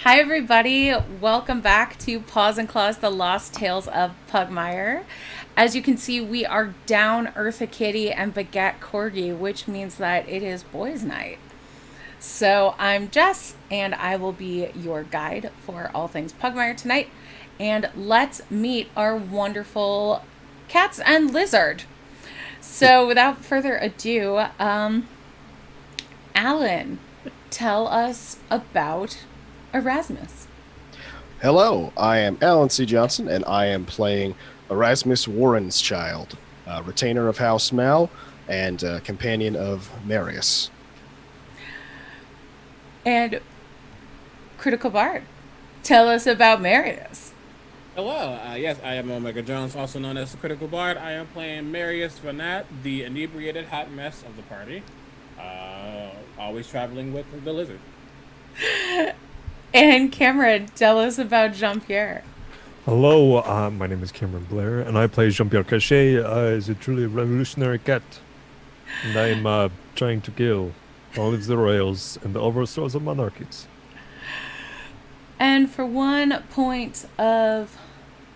Hi, everybody. Welcome back to Paws and Claws, the Lost Tales of Pugmire. As you can see, we are down Eartha Kitty and Baguette Corgi, which means that it is boys' night. So I'm Jess, and I will be your guide for all things Pugmire tonight. And let's meet our wonderful cats and lizard. So without further ado, Alan, tell us about Erasmus. Hello, I am Alan C. Johnson, and I am playing Erasmus Warren's child, retainer of House Mal and companion of Marius. And Critical Bard, tell us about Marius. Hello, yes, I am Omega Jones, also known as the Critical Bard. I am playing Marius Vanat, the inebriated hot mess of the party. Always traveling with the lizard. And Cameron, tell us about Jean Pierre. Hello, my name is Cameron Blair, and I play Jean-Pierre Cachet as a truly revolutionary cat. And I'm trying to kill all of the royals and the overthrows of monarchies. And for 1 point of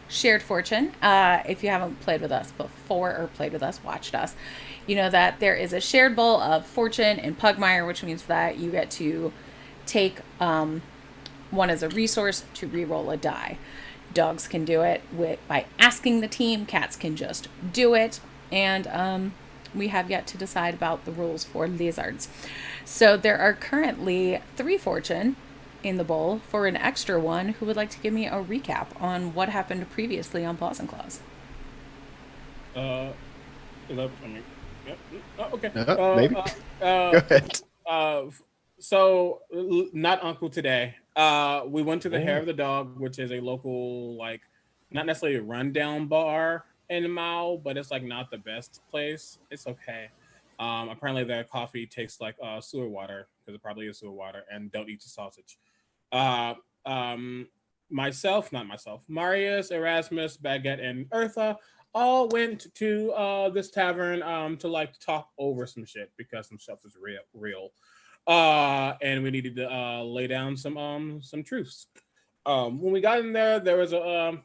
shared fortune, if you haven't played with us before or played with us, watched us, you know that there is a shared bowl of fortune in Pugmire, which means that you get to take one as a resource to re-roll a die. Dogs can do it by asking the team. Cats can just do it. And we have yet to decide about the rules for lizards. So there are currently 3 fortune in the bowl. For an extra one, who would like to give me a recap on what happened previously on Paws and Claws? Uh, I mean, yep. Oh, okay. Maybe. Go Uh, ahead. uh, not Uncle today. We went to the Hair of Oh, the Dog, which is a local, like, not necessarily a rundown bar in Mao, but it's like not the best place. It's okay. Apparently their coffee tastes like sewer water because it probably is sewer water, and don't eat the sausage. Uh, um, not myself, Marius, Erasmus, Baguette, and Eartha all went to this tavern to like talk over some shit because some stuff is real. And we needed to lay down some truths. When we got in there, there was a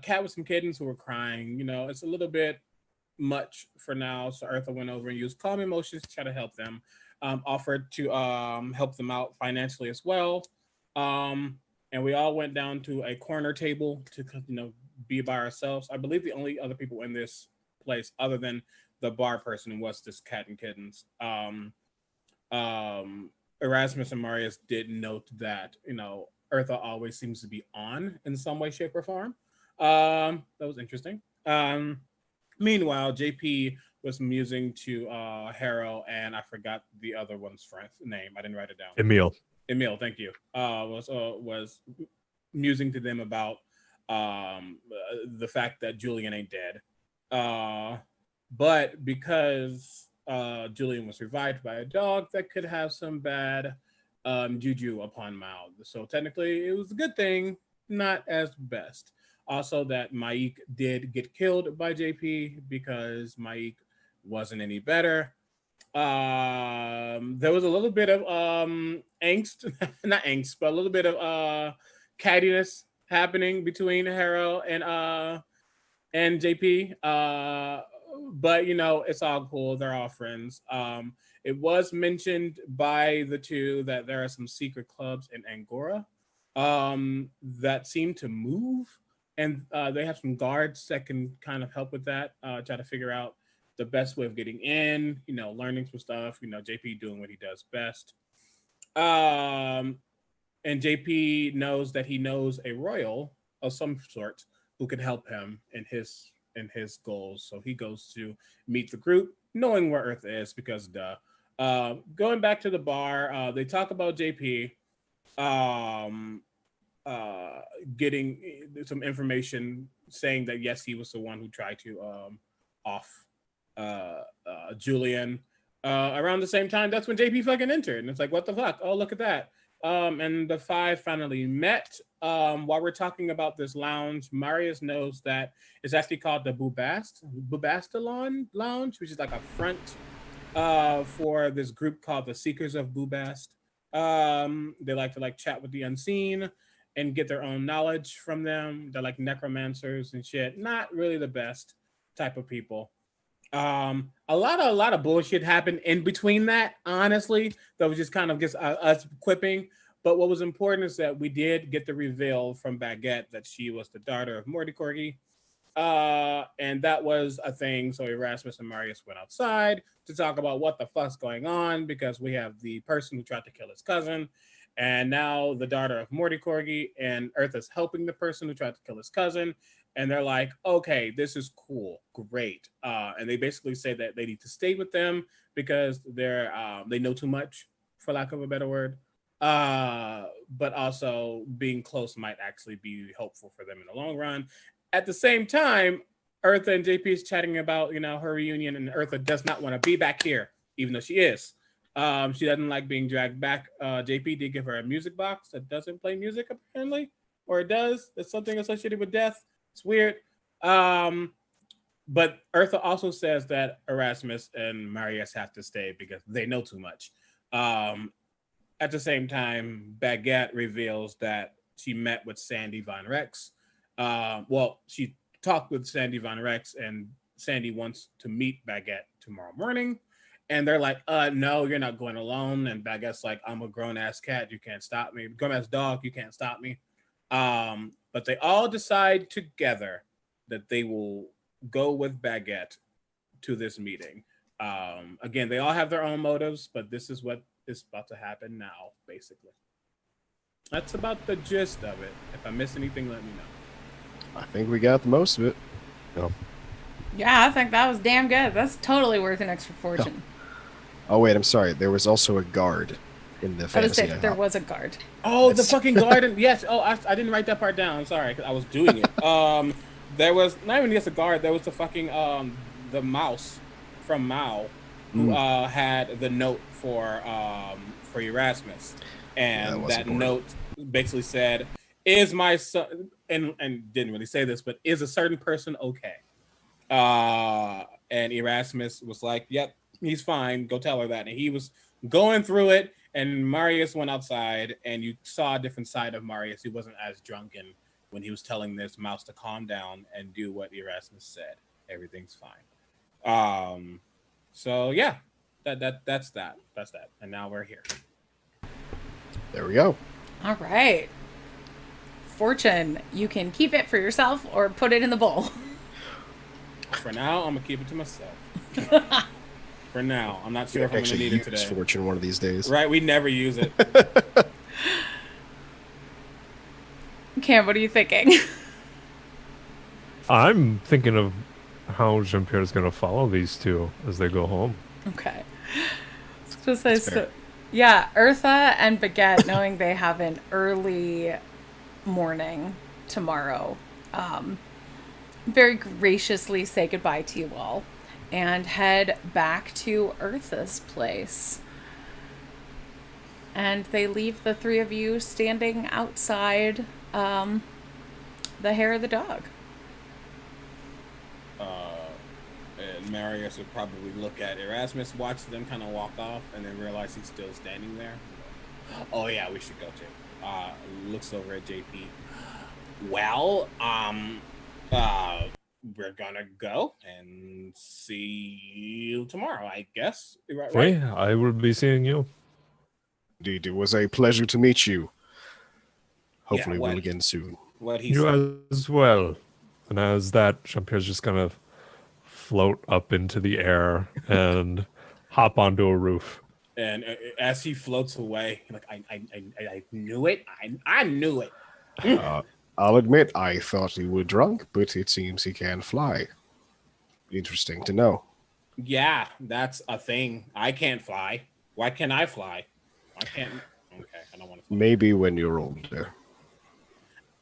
cat with some kittens who were crying. You know, it's a little bit much for now. So Eartha went over and used calm emotions to try to help them. Offered to help them out financially as well. Um, and we all went down to a corner table to be by ourselves. I believe the only other people in this place other than the bar person was this cat and kittens. Erasmus and Marius did note that Eartha always seems to be on in some way, shape, or form. That was interesting. Meanwhile, JP was musing to Harrow, and I forgot the other one's friend's name. I didn't write it down. Emil. Emil, thank you. Was musing to them about the fact that Julian ain't dead. Uh, but because Julian was revived by a dog, that could have some bad juju upon Mao. So technically, it was a good thing, not as best. Also, that Maik did get killed by JP because Maik wasn't any better. There was a little bit of angst, not angst, but a little bit of cattiness happening between Harrow and JP. But it's all cool. They're all friends. It was mentioned by the two that there are some secret clubs in Angora that seem to move, and they have some guards that can kind of help with that. Try to figure out the best way of getting in. Learning some stuff. JP doing what he does best. Um, and JP knows that he knows a royal of some sort who can help him in his goals. So he goes to meet the group, knowing where Earth is because duh. Going back to the bar, they talk about JP um, uh, getting some information saying that yes, he was the one who tried to off Julian. Around the same time, that's when JP fucking entered, and it's like, what the fuck? Oh, look at that. And the five finally met. While we're talking about this lounge, Marius knows that it's actually called the Bubastalon Lounge, which is like a front for this group called the Seekers of Bubast. They like to like chat with the unseen and get their own knowledge from them. They're like necromancers and shit. Not really the best type of people. A lot of bullshit happened in between that. Honestly, that was just kind of just us quipping. But what was important is that we did get the reveal from Baguette that she was the daughter of Morty Corgi. And that was a thing. So Erasmus and Marius went outside to talk about what the fuck's going on because we have the person who tried to kill his cousin, and now the daughter of Morty Corgi and Eartha's helping the person who tried to kill his cousin. And they're like, okay, this is cool, great. And they basically say that they need to stay with them because they know too much, for lack of a better word. But also being close might actually be helpful for them in the long run. At the same time, Eartha and JP is chatting about, her reunion, and Eartha does not want to be back here, even though she is. She doesn't like being dragged back. JP did give her a music box that doesn't play music, apparently. Or it does. It's something associated with death. It's weird. But Eartha also says that Erasmus and Marius have to stay because they know too much. At the same time, Baguette reveals that she met with Sandy Von Rex. She talked with Sandy Von Rex, and Sandy wants to meet Baguette tomorrow morning. And they're like, no, you're not going alone. And Baguette's like, I'm a grown-ass cat. You can't stop me. Grown-ass dog. You can't stop me. But they all decide together that they will go with Baguette to this meeting. Again, they all have their own motives, but this is what is about to happen now, basically. That's about the gist of it. If I miss anything, let me know. I think we got the most of it. No. Yeah, I think that was damn good. That's totally worth an extra fortune. Oh, wait, I'm sorry. There was also a guard in the fantasy. There was a guard. Oh, the fucking guard. Yes. Oh, I didn't write that part down. I'm sorry, because I was doing it. There was not even just a guard. There was the fucking the mouse from Mao who had the note for Erasmus, and that note basically said, "Is my son?" and didn't really say this, but is a certain person okay? And Erasmus was like, "Yep, he's fine. Go tell her that." And he was going through it, and Marius went outside, and you saw a different side of Marius. He wasn't as drunken when he was telling this mouse to calm down and do what Erasmus said. Everything's fine. So yeah, that's that. And now we're here. There we go. All right. Fortune, you can keep it for yourself or put it in the bowl. For now, I'm gonna keep it to myself. For now, I'm not sure if I'm gonna need it today. Fortune one of these days. Right, we never use it. Cam, what are you thinking? I'm thinking of how Jean-Pierre is going to follow these two as they go home. Okay. Yeah, Eartha and Baguette, knowing they have an early morning tomorrow, very graciously say goodbye to you all and head back to Eartha's place. And they leave the three of you standing outside the hair of the dog. And Marius would probably look at Erasmus, watch them kind of walk off, and then realize he's still standing there. Oh yeah, we should go too. Looks over at JP. Well, we're gonna go and see you tomorrow, I guess. Right? Hey, I will be seeing you. Indeed, it was a pleasure to meet you. Hopefully we'll again soon. What he you said. as well. And as that, Jean-Pierre's just going to float up into the air and hop onto a roof. And as he floats away, like I knew it. I knew it. I'll admit I thought he was drunk, but it seems he can fly. Interesting to know. Yeah, that's a thing. I can't fly. Why can't I fly? I can't. Okay, I don't want to fly. Maybe when you're older.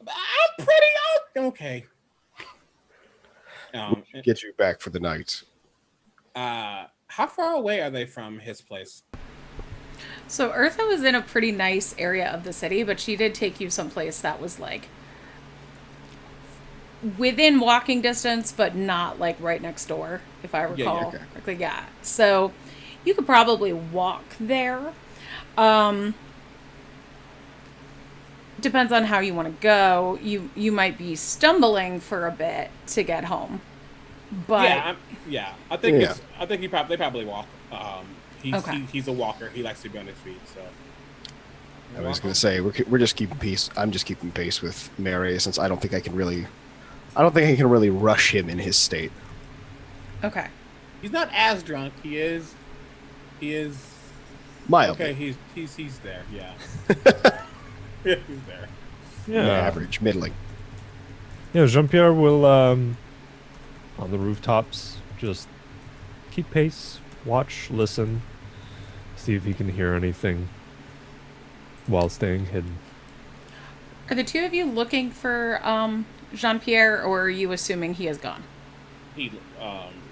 I'm pretty old. Okay. Get you back for the night. How far away are they from his place? So Eartha was in a pretty nice area of the city, but she did take you someplace that was like within walking distance, but not like right next door, if I recall correctly. Yeah. So you could probably walk there. depends on how you want to go. You might be stumbling for a bit to get home, but I think Yeah. they probably walk. Okay. He's a walker. He likes to be on his feet. So I was going to say we're just keeping pace. I'm just keeping pace with Marius since I don't think I can really rush him in his state. okay. he's not as drunk. He is. Mildly. Okay, he's there. Yeah. Yeah, he's there. Yeah. Average, middling. Yeah, Jean-Pierre will, on the rooftops, just keep pace, watch, listen, see if he can hear anything while staying hidden. Are the two of you looking for Jean-Pierre, or are you assuming he is gone?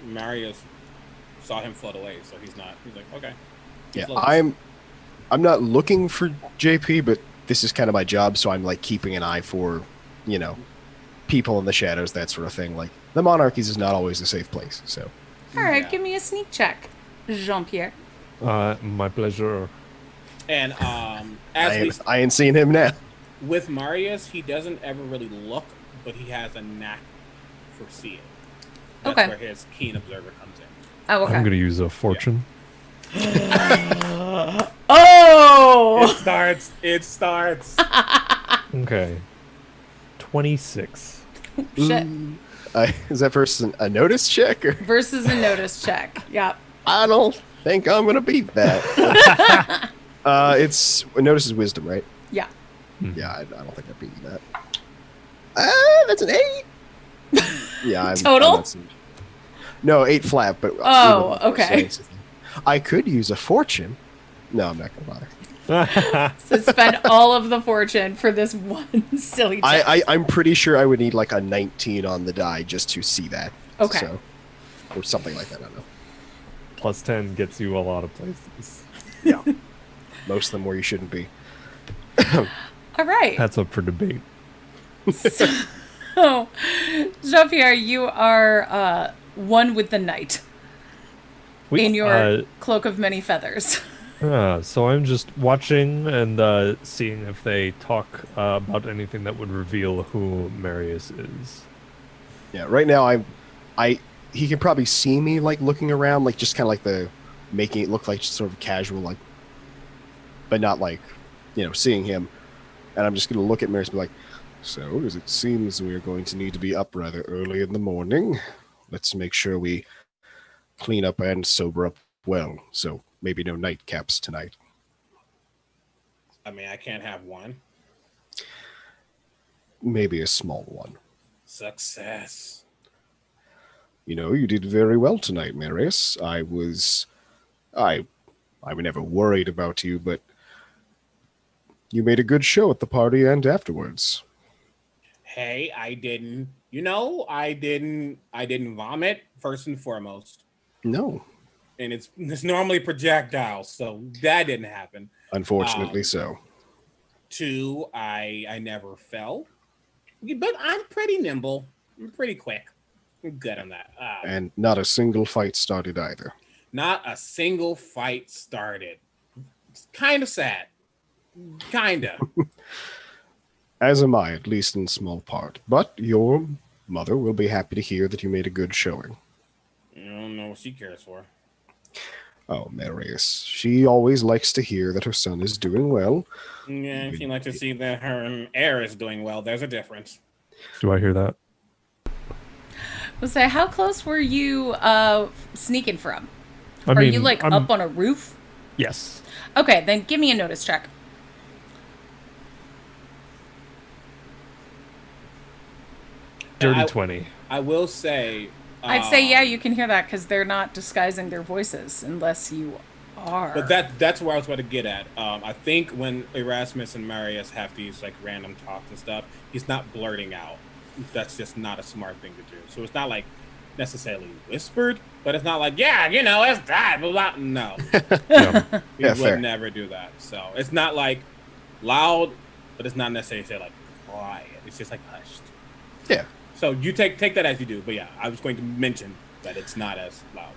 Marius saw him float away, so he's not. He's like, okay. He Yeah, floats. I'm not looking for JP, but this is kind of my job, so I'm like keeping an eye for, people in the shadows, that sort of thing. Like the Monarchies is not always a safe place. So All right, Yeah. give me a sneak check, Jean-Pierre. My pleasure. And I ain't seen him now. with Marius, he doesn't ever really look, but he has a knack for seeing. That's Okay. where his keen observer comes in. Oh, okay. I'm going to use a fortune. Oh! It starts. Okay. 26. Shit. Is that versus a notice check? Or? Versus a notice check. Yep. I don't think I'm gonna beat that. It's notice is wisdom, right? Yeah. Yeah, I don't think I'm beating that. That's an 8. Yeah, I'm Total? No, 8 flat, but Oh, okay. I could use a fortune. No, I'm not gonna bother. So spend all of the fortune for this one silly check. I'm pretty sure I would need like a 19 on the die just to see that. Okay. So, or something like that. I don't know. Plus 10 gets you a lot of places. Yeah. Most of them where you shouldn't be. All right. That's up for debate. So, Jean-Pierre, you are one with the night in your cloak of many feathers. So I'm just watching and seeing if they talk about anything that would reveal who Marius is. Yeah. Right now, he can probably see me like looking around, like just kind of like making it look like sort of casual, like, but not like, seeing him. And I'm just gonna look at Marius and be like, so as it seems we are going to need to be up rather early in the morning. Let's make sure we clean up and sober up well. So maybe no nightcaps tonight. I mean, I can't have one. Maybe a small one. Success. You did very well tonight, Marius. I was never worried about you, but you made a good show at the party and afterwards. Hey, I didn't vomit first and foremost. No, And it's normally projectiles, so that didn't happen. unfortunately so. 2, I never fell. But I'm pretty nimble. I'm pretty quick. I'm good on that. And not a single fight started either. Not a single fight started. It's kind of sad. Kinda. As am I, at least in small part. But your mother will be happy to hear that you made a good showing. I don't know what she cares for. Oh, Marius. She always likes to hear that her son is doing well. Yeah, she likes to see that her heir is doing well. There's a difference. Do I hear that? We'll say, how close were you sneaking from? I Are mean, you like I'm- up on a roof? Yes. Okay, then give me a notice check. Dirty 20. I will say. I'd say, yeah, you can hear that because they're not disguising their voices unless you are. But that's where I was going to get at. I think when Erasmus and Marius have these like random talks and stuff, he's not blurting out. That's just not a smart thing to do. So it's not like necessarily whispered, but it's not like, yeah, it's that, blah, blah. No. Yeah. He Yeah, would fair. never do that. So it's not like loud, but it's not necessarily say like quiet. It's just like hushed. Yeah. So you take that as you do. But yeah, I was going to mention that it's not as loud.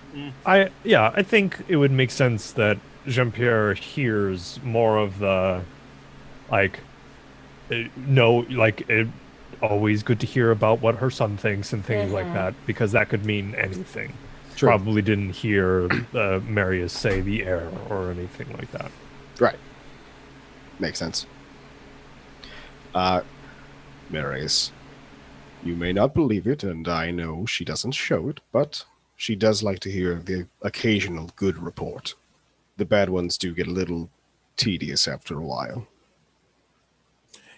I think it would make sense that Jean-Pierre hears more of the, like, no, like always good to hear about what her son thinks and things like that, because that could mean anything. True. Probably didn't hear Marius say the heir or anything like that. Right. Makes sense. Marius, you may not believe it, and I know she doesn't show it, but she does like to hear the occasional good report. The bad ones do get a little tedious after a while.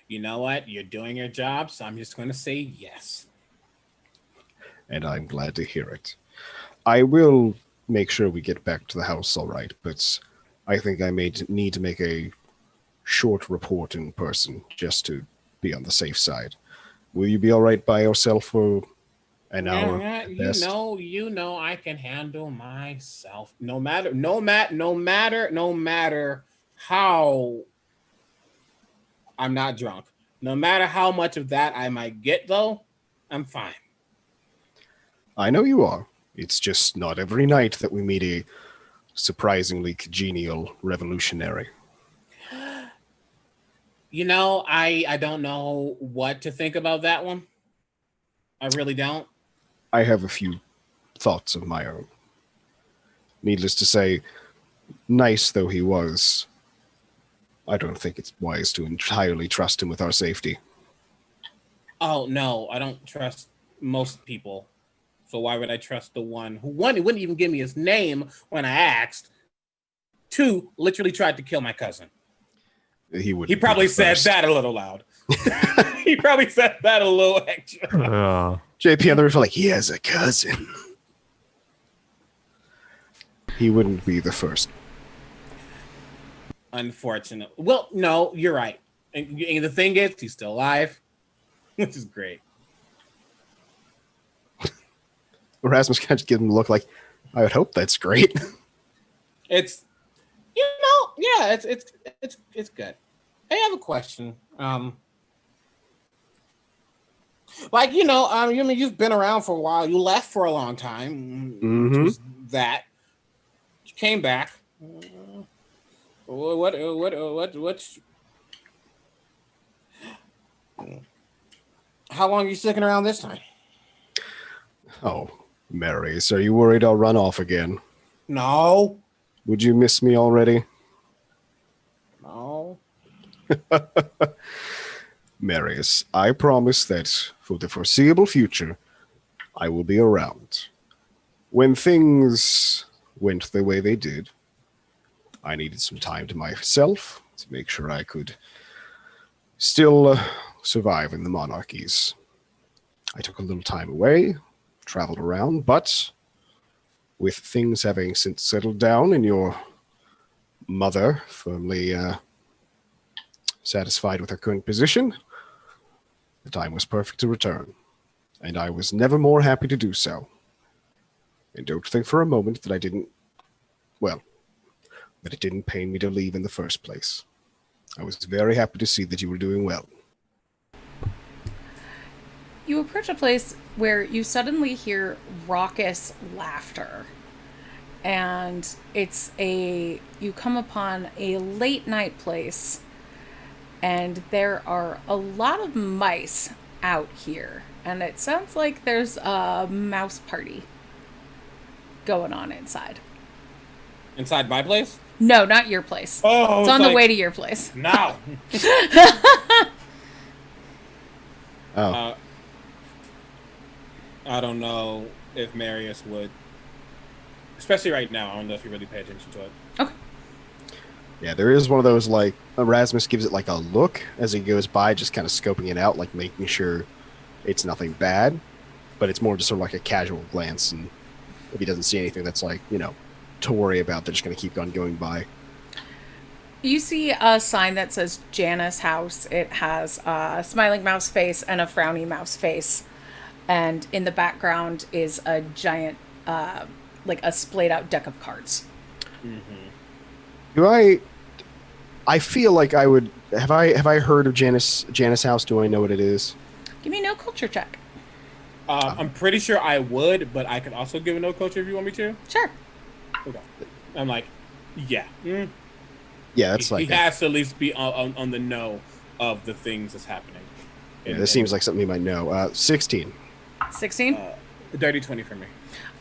You know what? You're doing your job, so I'm just going to say yes. And I'm glad to hear it. I will make sure we get back to the house all right, but I think I may need to make a short report in person just to be on the safe side. Will you be all right by yourself for an hour? At best? You know, I can handle myself. No matter how I'm not drunk. No matter how much of that I might get, though, I'm fine. I know you are. It's just not every night that we meet a surprisingly congenial revolutionary. You know, I don't know what to think about that one. I really don't. I have a few thoughts of my own. Needless to say, nice though he was, I don't think it's wise to entirely trust him with our safety. Oh, no, I don't trust most people. So why would I trust the one who, one, he wouldn't even give me his name when I asked, two, literally tried to kill my cousin. He would. He probably said that a little loud. He probably said that a little extra. JP on the roof, like, he has a cousin. He wouldn't be the first. Unfortunate. Well, no, you're right. And the thing is, he's still alive, which is great. Erasmus kind of just gives him a look like, I would hope that's great. It's, you know, yeah, it's good. Hey, I have a question. Like, you know, you mean you've been around for a while. You left for a long time. Mm-hmm. Which was that. You came back. What? How long are you sticking around this time? Oh, Marius, are you worried I'll run off again? No. Would you miss me already? No. Marius, I promise that for the foreseeable future, I will be around. When things went the way they did, I needed some time to myself to make sure I could still survive in the monarchies. I took a little time away, traveled around, but with things having since settled down and your mother firmly satisfied with her current position, the time was perfect to return, and I was never more happy to do so. And don't think for a moment that that it didn't pain me to leave in the first place. I was very happy to see that you were doing well. You approach a place where you suddenly hear raucous laughter. And you come upon a late night place, and there are a lot of mice out here. And it sounds like there's a mouse party going on inside. Inside my place? No, not your place. Oh, it's on the way to your place. No. Oh. I don't know if Marius would, especially right now. I don't know if you really pay attention to it. Okay. Yeah, there is one of those, like, Erasmus gives it like a look as he goes by, just kind of scoping it out, like making sure it's nothing bad, but it's more just sort of like a casual glance, and if he doesn't see anything that's like, you know, to worry about, they're just going to keep on going by. You see a sign that says Janice House. It has a smiling mouse face and a frowny mouse face. And in the background is a giant, like a splayed out deck of cards. Mm-hmm. I feel like I would, have I heard of Janice House? Do I know what it is? Give me a no culture check. I'm pretty sure I would, but I could also give a no culture if you want me to. Sure. Okay. I'm like, yeah. Yeah, that's he has to at least be on the no of the things that's happening. Yeah, this seems like something you might know. 16. 16? Dirty 20 for me.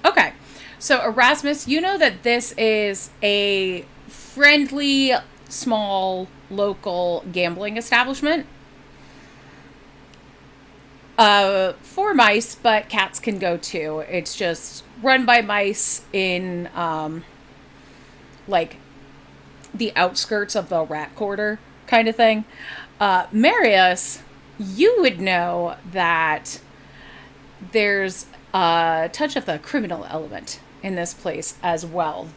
Okay. So, Erasmus, you know that this is a friendly, small, local gambling establishment. For mice, but cats can go too. It's just run by mice in, like, the outskirts of the rat quarter kind of thing. Marius, you would know that there's a touch of the criminal element in this place as well.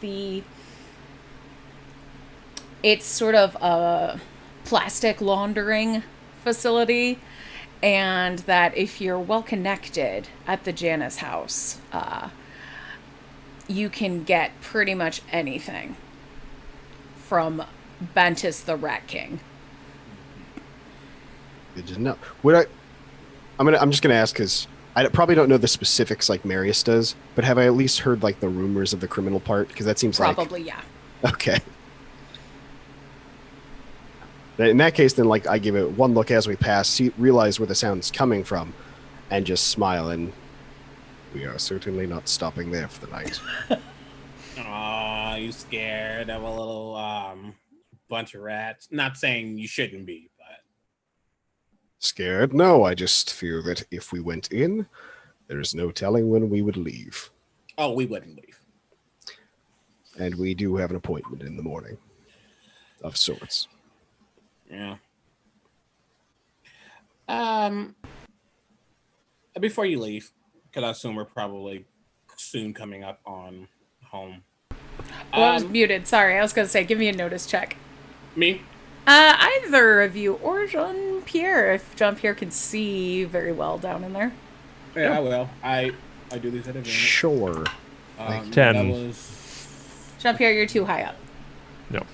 It's sort of a plastic laundering facility, and that if you're well connected at the Janus house, you can get pretty much anything from Bantus the Rat King. Good to know. I'm just gonna ask because I probably don't know the specifics like Marius does, but have I at least heard like the rumors of the criminal part? Because that seems Probably, yeah. Okay. In that case, then like I give it one look as we pass, realize where the sound's coming from, and just smile. And we are certainly not stopping there for the night. Aw, you scared of a little bunch of rats? Not saying you shouldn't be, but Scared? No, I just fear that if we went in, there's no telling when we would leave. oh, we wouldn't leave. And we do have an appointment in the morning, of sorts. Yeah. Before you leave, because I assume we're probably soon coming up on home. Well, I was muted. Sorry, I was going to say, give me a notice check. Me? Either of you or Jean-Pierre, if Jean-Pierre can see very well down in there. Yeah, I will. I do these at advantage. Sure. 10. That was Jean-Pierre, you're too high up. No.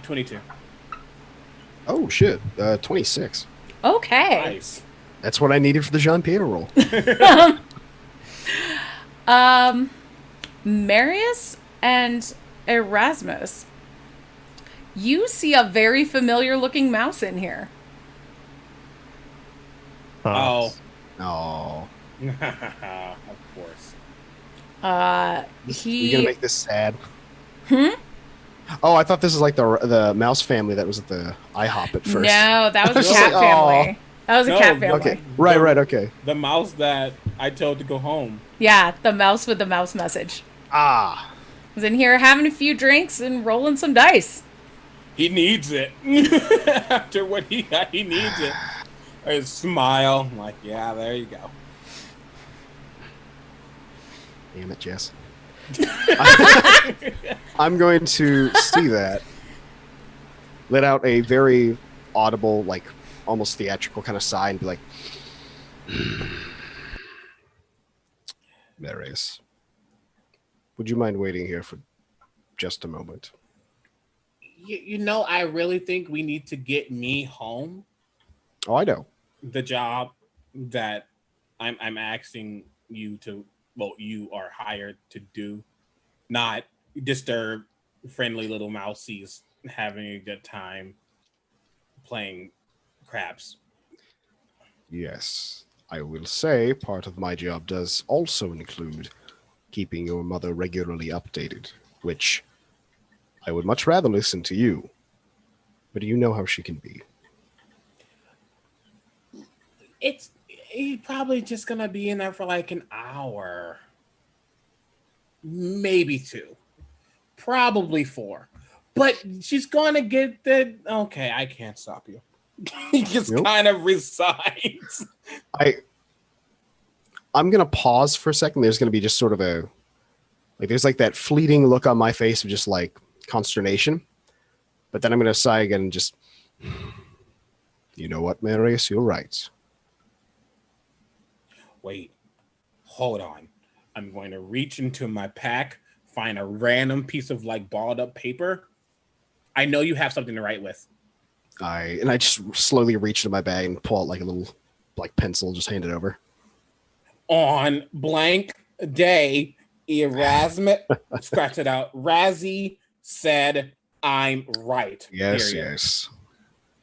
22. Oh, shit. 26. Okay. Nice. That's what I needed for the Jean-Pierre roll. Marius and Erasmus, you see a very familiar looking mouse in here. Oh. Oh. Of course. You gonna make this sad? Hmm? Oh, I thought this was like the mouse family that was at the IHOP at first. No, that was a I was cat like, family. That was a No, cat family. Okay. Right, okay. The mouse that I told to go home. Yeah, the mouse with the mouse message. Ah. Was in here having a few drinks and rolling some dice. He needs it. After what he got, he needs it. I smile. I'm like, yeah, there you go. Damn it, Jess. I'm going to see that. Let out a very audible, like almost theatrical kind of sigh and be like, Marius, would you mind waiting here for just a moment? You know, I really think we need to get me home. Oh, I know. The job that I'm asking you to, well, you are hired to do, not disturb friendly little mousies having a good time playing craps. Yes, I will say part of my job does also include keeping your mother regularly updated, which I would much rather listen to you, but you know how she can be. He's probably just gonna be in there for like an hour, maybe 2, probably 4, but she's gonna get the okay. I can't stop you. He just kind of resigns. I'm gonna pause for a second. There's gonna be just sort of there's like that fleeting look on my face of just like consternation, but then I'm gonna sigh again and just, you know what, Marius, you're right. Wait, hold on. I'm going to reach into my pack, find a random piece of like balled up paper. I know you have something to write with. I just slowly reach into my bag and pull out like a little like pencil, just hand it over. On blank day, Erasmus scratch it out. Razzie said I'm right. Yes, period. yes.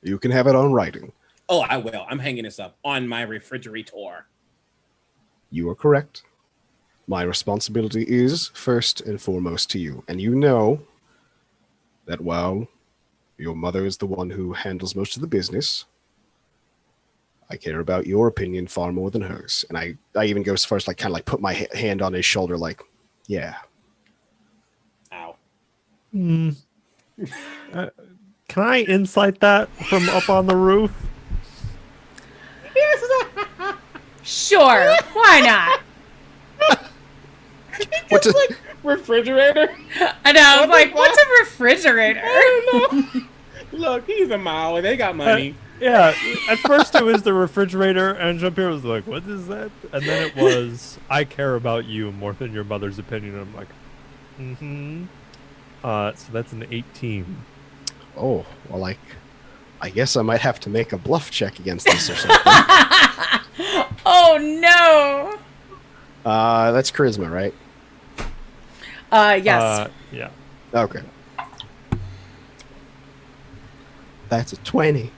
You can have it on writing. Oh, I will. I'm hanging this up on my refrigerator. You are correct. My responsibility is first and foremost to you. And you know that while your mother is the one who handles most of the business, I care about your opinion far more than hers. And I even go as far as like kind of like put my hand on his shoulder like, yeah. Ow. Can I insight that from up on the roof? Sure, why not? What's a, Like refrigerator? I know. I was What the like, what's a refrigerator? I don't know. Look, he's a Mao. They got money. Yeah, at first it was the refrigerator, and Jean-Pierre was like, what is that? And then it was, I care about you more than your mother's opinion. And I'm like, mm-hmm. So that's an 18. oh, well, like, I guess I might have to make a bluff check against this or something. Oh no. That's charisma, right? Yes. Yeah. Okay. That's a 20.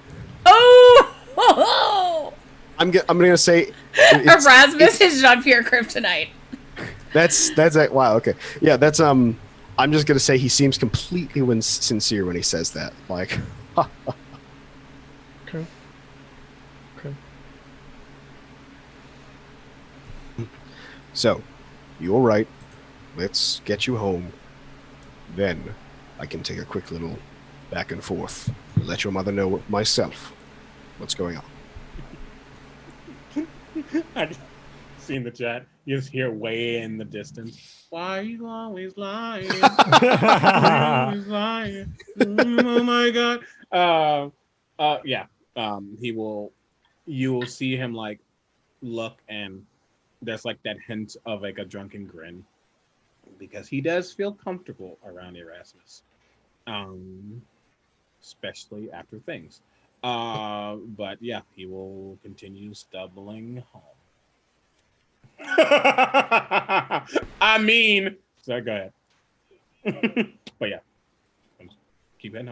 Oh! I'm gonna say Erasmus is Jean-Pierre Kryptonite. That's wow. Okay, yeah. That's I'm just gonna say he seems completely sincere when he says that. Like, Okay. so you're right. Let's get you home. Then I can take a quick little back and forth. Let your mother know myself what's going on. I just seen the chat. You just hear way in the distance. Why are you always lying? Why always lying? Oh my god. Yeah. He will. You will see him like look, and there's like that hint of like a drunken grin, because he does feel comfortable around Erasmus, especially after things. But yeah, he will continue stumbling home. I mean, so go ahead. But yeah, keep heading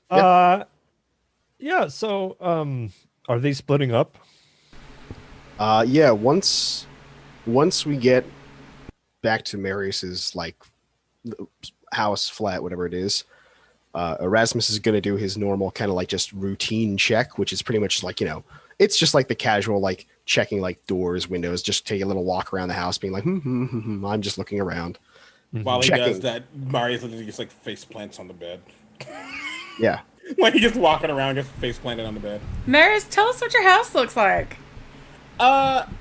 home. Yeah. So, are they splitting up? Yeah. Once we get back to Marius's like house, flat, whatever it is, Erasmus is going to do his normal kind of like just routine check, which is pretty much like, it's just like the casual, like checking like doors, windows, just take a little walk around the house being like, I'm just looking around. While he Checking. does that, Marius literally just like face plants on the bed. Yeah. Like he's just walking around, just face planted on the bed. Marius, tell us what your house looks like.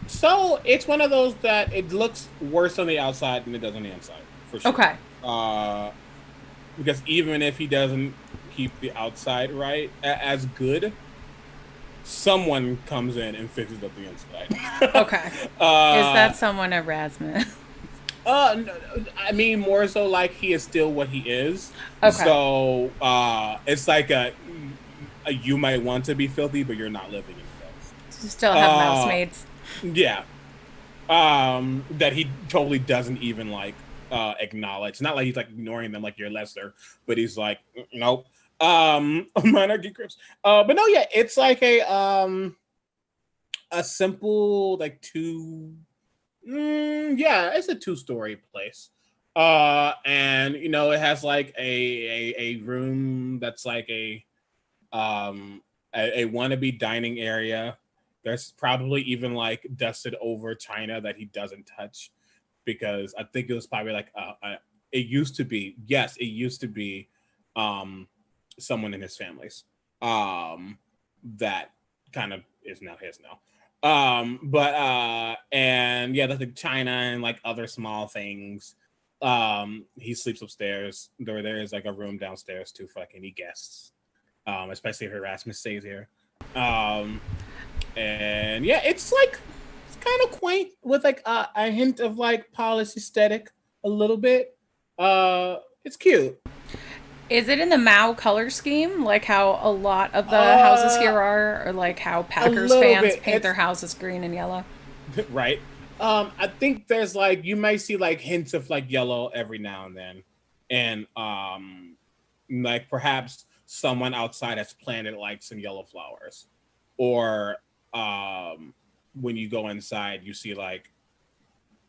So it's one of those that it looks worse on the outside than it does on the inside, for sure. Okay. Because even if he doesn't keep the outside right as good, someone comes in and fixes up the inside. Okay. Is that someone Erasmus? I mean, more so like he is still what he is. Okay. So it's like a you might want to be filthy, but you're not living in filth. You still have mousemates. Yeah. That he totally doesn't even like acknowledge. Not like he's like ignoring them like you're lesser, but he's like, nope. Monarchy Crips. But no, yeah, it's like a simple like it's a 2-story place. And it has like a room that's like a wannabe dining area. There's probably even like dusted over china that he doesn't touch, because I think it was probably like it used to be someone in his family's that kind of is now his now. And yeah, that's like china and like other small things. He sleeps upstairs. There is like a room downstairs too for like any guests, especially if Erasmus stays here. And yeah, it's kind of quaint with like a hint of like polished aesthetic a little bit. It's cute. Is it in the Mao color scheme, like how a lot of the houses here are, or like how Packers fans paint their houses green and yellow? Right. I think there's like, you might see like hints of like yellow every now and then, and like perhaps someone outside has planted like some yellow flowers, or when you go inside, you see like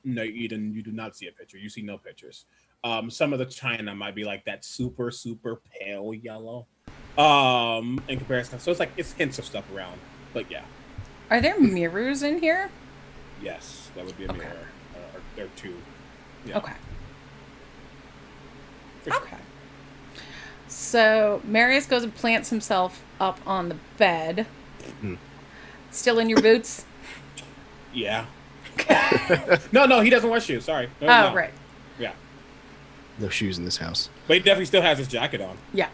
no, you do not see a picture. You see no pictures. Some of the china might be like that super pale yellow. In comparison, so it's hints of stuff around, but yeah. Are there mirrors in here? Yes, that would be a Okay. mirror. Or there are two. Yeah. Okay. For sure. Okay. So Marius goes and plants himself up on the bed. Still in your boots? Yeah. No, he doesn't wear shoes. Sorry. No, Oh, no. right. Yeah, No shoes in this house. but he definitely still has his jacket on. Yeah.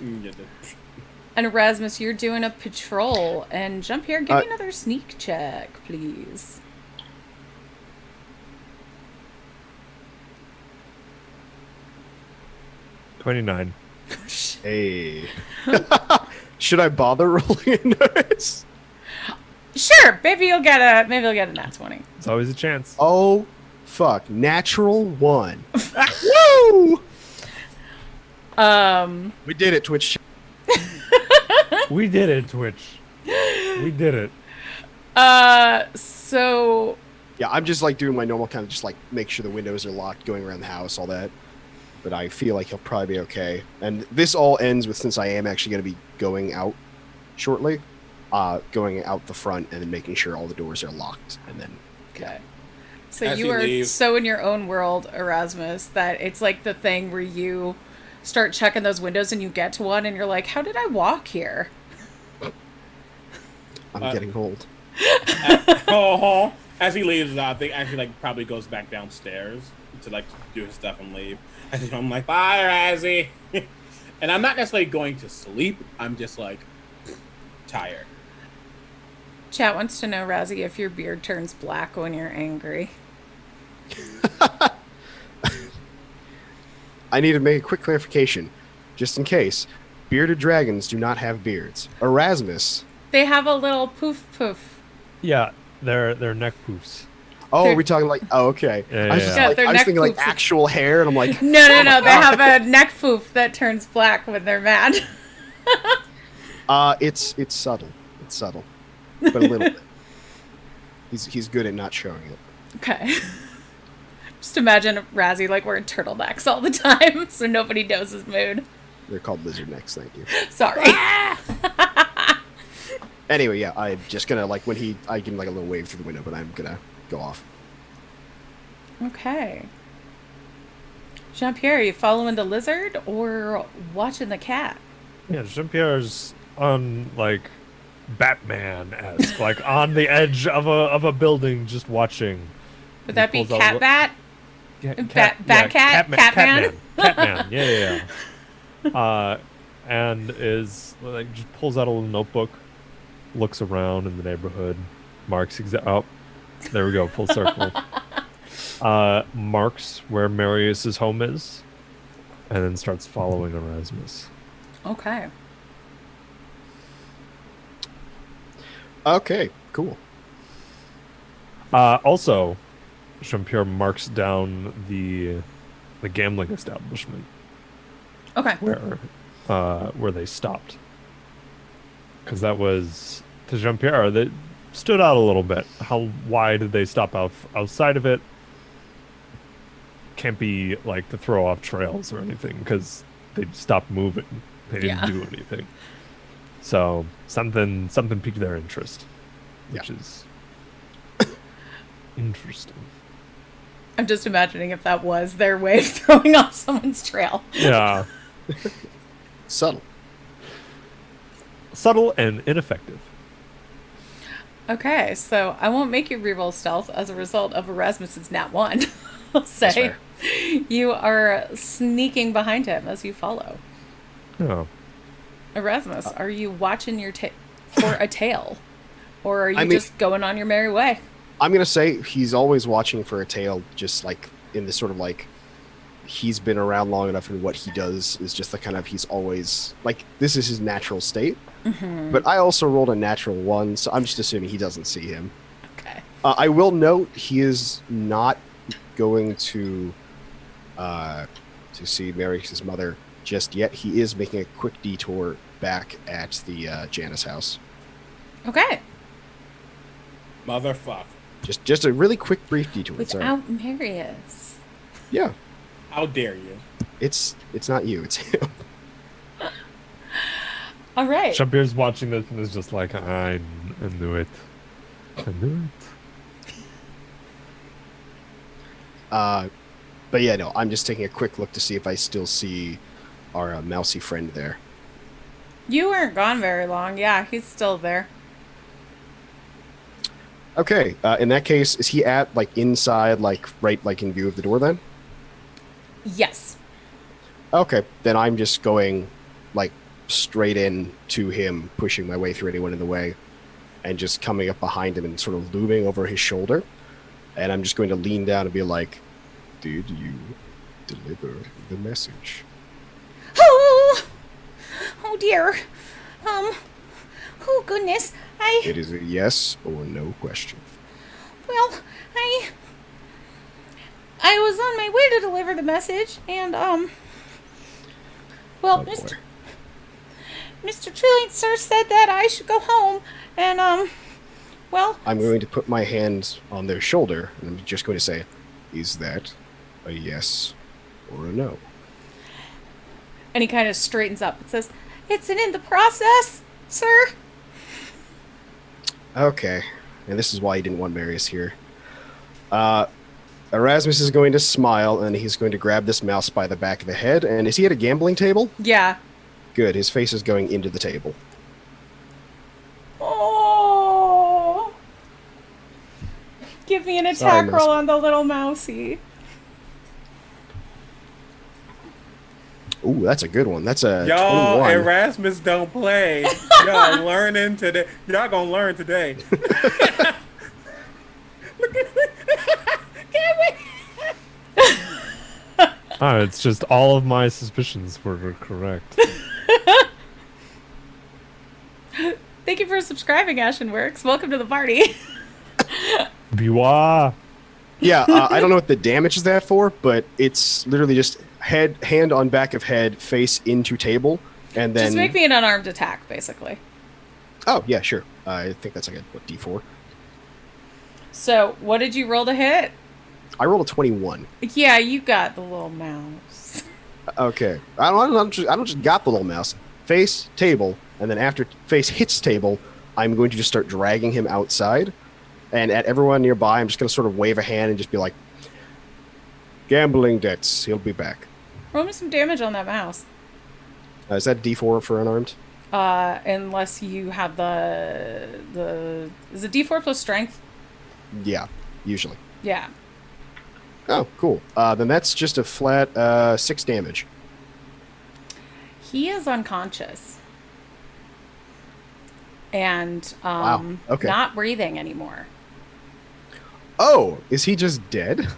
Yeah, And Erasmus, you're doing a patrol. And jump here. Give me another sneak check, please. $29. Hey. Should I bother rolling a notice? Sure. Maybe you'll get a nat 20. It's always a chance. Oh, fuck. Natural 1. Woo! We did it, Twitch. We did it, Twitch. We did it. So Yeah, I'm just like doing my normal kind of just like make sure the windows are locked, going around the house, all that. But I feel like he'll probably be okay. And this all ends with, since I am actually going to be going out shortly, going out the front and then making sure all the doors are locked. And then, okay. So As you he are leaves- so in your own world, Erasmus, that it's like the thing where you start checking those windows and you get to one and you're like, how did I walk here? I'm getting old. As he leaves, I think actually like probably goes back downstairs to like do his stuff and leave. I'm like, bye, Razzie. And I'm not necessarily going to sleep. I'm just like tired. Chat wants to know, Razzie, if your beard turns black when you're angry. I need to make a quick clarification, just in case. Bearded dragons do not have beards. Erasmus. They have a little poof. Yeah, they're neck poofs. Oh, They're- are we talking like? Oh, okay. Yeah, I was just yeah. Yeah, like, they're I was neck thinking like poops. actual hair, and I'm like, No. They have a neck poof that turns black when they're mad. it's subtle. It's subtle, but a little bit. He's good at not showing it. Okay. Just imagine Razzie like wearing turtlenecks all the time, so nobody knows his mood. They're called lizard necks. Thank you. Sorry. Anyway, yeah, I'm just gonna like when I give him like a little wave through the window, but I'm gonna go off. Okay. Jean-Pierre, you following the lizard or watching the cat? Yeah, Jean-Pierre's on like Batman-esque, like on the edge of a building, just watching. Would that be Pulls out cat li- bat? Cat, Batcat? Catman. Catman. Yeah. And is like just pulls out a little notebook, looks around in the neighborhood, marks oh, there we go, full circle. Marks where Marius's home is, and then starts following Erasmus. Okay. Okay, cool. Also, Jean-Pierre marks down the gambling establishment Okay. where they stopped, because that was to Jean-Pierre that stood out a little bit. Why did they stop outside of it? Can't be like to throw off trails or anything, because they stopped moving. They didn't do anything. So something piqued their interest, which is interesting. I'm just imagining if that was their way of throwing off someone's trail. Yeah. Subtle. Subtle and ineffective. Okay, so I won't make you reroll stealth as a result of Erasmus's nat 1. I'll say fair. you are sneaking behind him as you follow. Oh. Erasmus, are you watching your for a tail? Or are you I mean- just going on your merry way? I'm gonna say he's always watching for a tail, just like in this sort of like he's been around long enough, and what he does is just the kind of he's always like this is his natural state. Mm-hmm. But I also rolled a natural 1, so I'm just assuming he doesn't see him. Okay. I will note he is not going to see Marius' mother just yet. He is making a quick detour back at the Janice house. Okay. Motherfucker. Just a really quick, brief detour. Without Marius. Yeah. How dare you? It's not you. It's him. All right. Jean-Pierre's watching this and is just like, I knew it. I knew it. But yeah, no, I'm just taking a quick look to see if I still see our mousy friend there. You weren't gone very long. Yeah, he's still there. Okay, in that case, is he at, like, inside, like, right, like, in view of the door then? Yes. Okay, then I'm just going, like, straight in to him, pushing my way through anyone in the way, and just coming up behind him and sort of looming over his shoulder. And I'm just going to lean down and be like, did you deliver the message? Oh! Oh, dear. Oh, goodness. It is a yes or no question. Well, I was on my way to deliver the message, and, well, Oh, Mr. Trilliant, sir, said that I should go home, and, well... I'm going to put my hand on their shoulder, and I'm just going to say, is that a yes or a no? And he kind of straightens up and says, it's in the process, sir. Okay, and this is why you didn't want Marius here. Erasmus is going to smile, and he's going to grab this mouse by the back of the head. And is he at a gambling table? Yeah. Good, his face is going into the table. Oh. Give me an attack Sorry, roll on the little mousey. Ooh, that's a good one. That's a Y'all, 21. Erasmus don't play. Y'all learning today. Y'all gonna learn today. Look at It's just all of my suspicions were correct. Thank you for subscribing, Ashenworks. Welcome to the party. Biwa. Yeah, I don't know what the damage is that for, but it's literally just hand on back of head, face into table, and then... Just make me an unarmed attack, basically. Oh, yeah, sure. I think that's like a, what, D4? So, what did you roll to hit? I rolled a 21. Yeah, you got the little mouse. Okay. I don't just got the little mouse. Face, table, and then after face hits table, I'm going to just start dragging him outside. And at everyone nearby, I'm just going to sort of wave a hand and just be like, gambling debts, he'll be back. Roll me some damage on that mouse. Is that D4 for unarmed? Unless you have the... Is it D4 plus strength? Yeah, usually. Yeah. Oh, cool. Then that's just a flat 6 damage. He is unconscious. And Wow. Okay. not breathing anymore. Oh, is he just dead?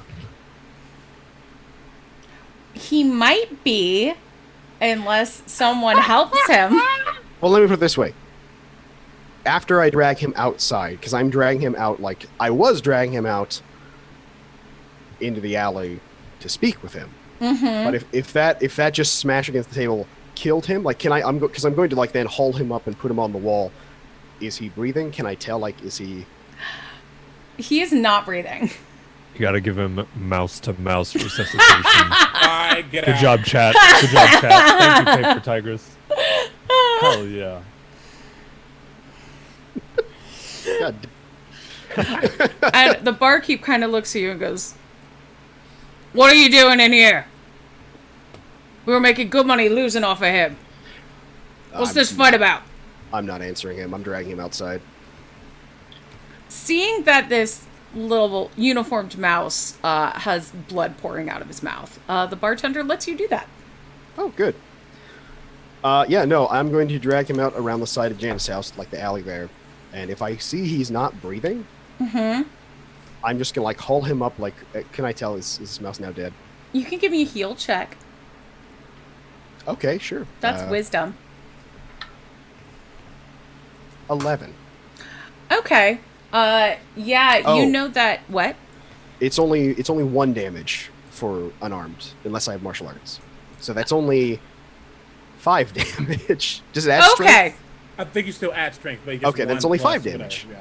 He might be, unless someone helps him. Well, let me put it this way. After I drag him outside, because I'm dragging him out like I was dragging him out into the alley to speak with him. Mm-hmm. But if that just smash against the table killed him, like, can I? Because I'm going to like then haul him up and put him on the wall. Is he breathing? Can I tell? Like, is he? He is not breathing. You gotta give him mouse-to-mouse resuscitation. Alright, get Good out. job, chat. Good job, chat. Thank you, Paper Tigress. Hell yeah. God. And the barkeep kind of looks at you and goes, "What are you doing in here? We were making good money losing off of him. What's this fight about?" I'm not answering him. I'm dragging him outside. Seeing that this little uniformed mouse has blood pouring out of his mouth, the bartender lets you do that. Oh, good. Yeah, no, I'm going to drag him out around the side of Jan's house, like the alley there. And if I see he's not breathing, I'm just gonna like haul him up. Like, can I tell is this mouse now dead? You can give me a heal check. Okay, sure. That's wisdom. 11. Okay. Yeah, Oh. you know that. What? It's only 1 damage for unarmed, unless I have martial arts. So that's only 5 damage. Does it add strength? Okay. I think you still add strength, but you just Okay, then it's only 5 whatever, damage. yeah.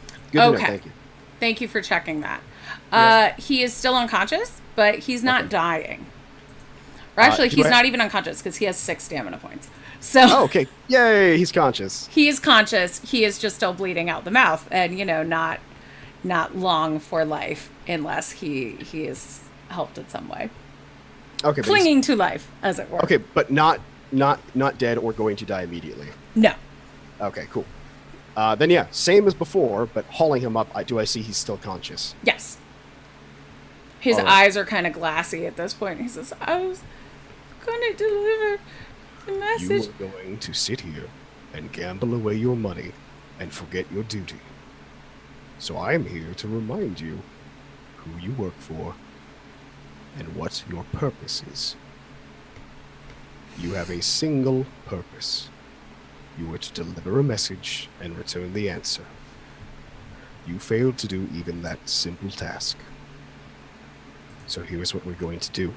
Good to know, Okay. thank you. Thank you for checking that. Yeah. He is still unconscious, but he's not Okay. dying. Or actually, do he's I- not even unconscious because he has 6 stamina points. So Oh, okay. Yay, he's conscious. he is conscious. He is just still bleeding out the mouth, and not long for life unless he is helped in some way, Okay, but he's- clinging to life, as it were. okay, but not dead or going to die immediately. No. Okay, cool. Then yeah, same as before, but hauling him up, I see he's still conscious. Yes. His All right. eyes are kind of glassy at this point. He says, "I was going to deliver the message." You are going to sit here and gamble away your money and forget your duty. So I am here to remind you who you work for and what your purpose is. You have a single purpose. You are to deliver a message and return the answer. You failed to do even that simple task. So here's what we're going to do.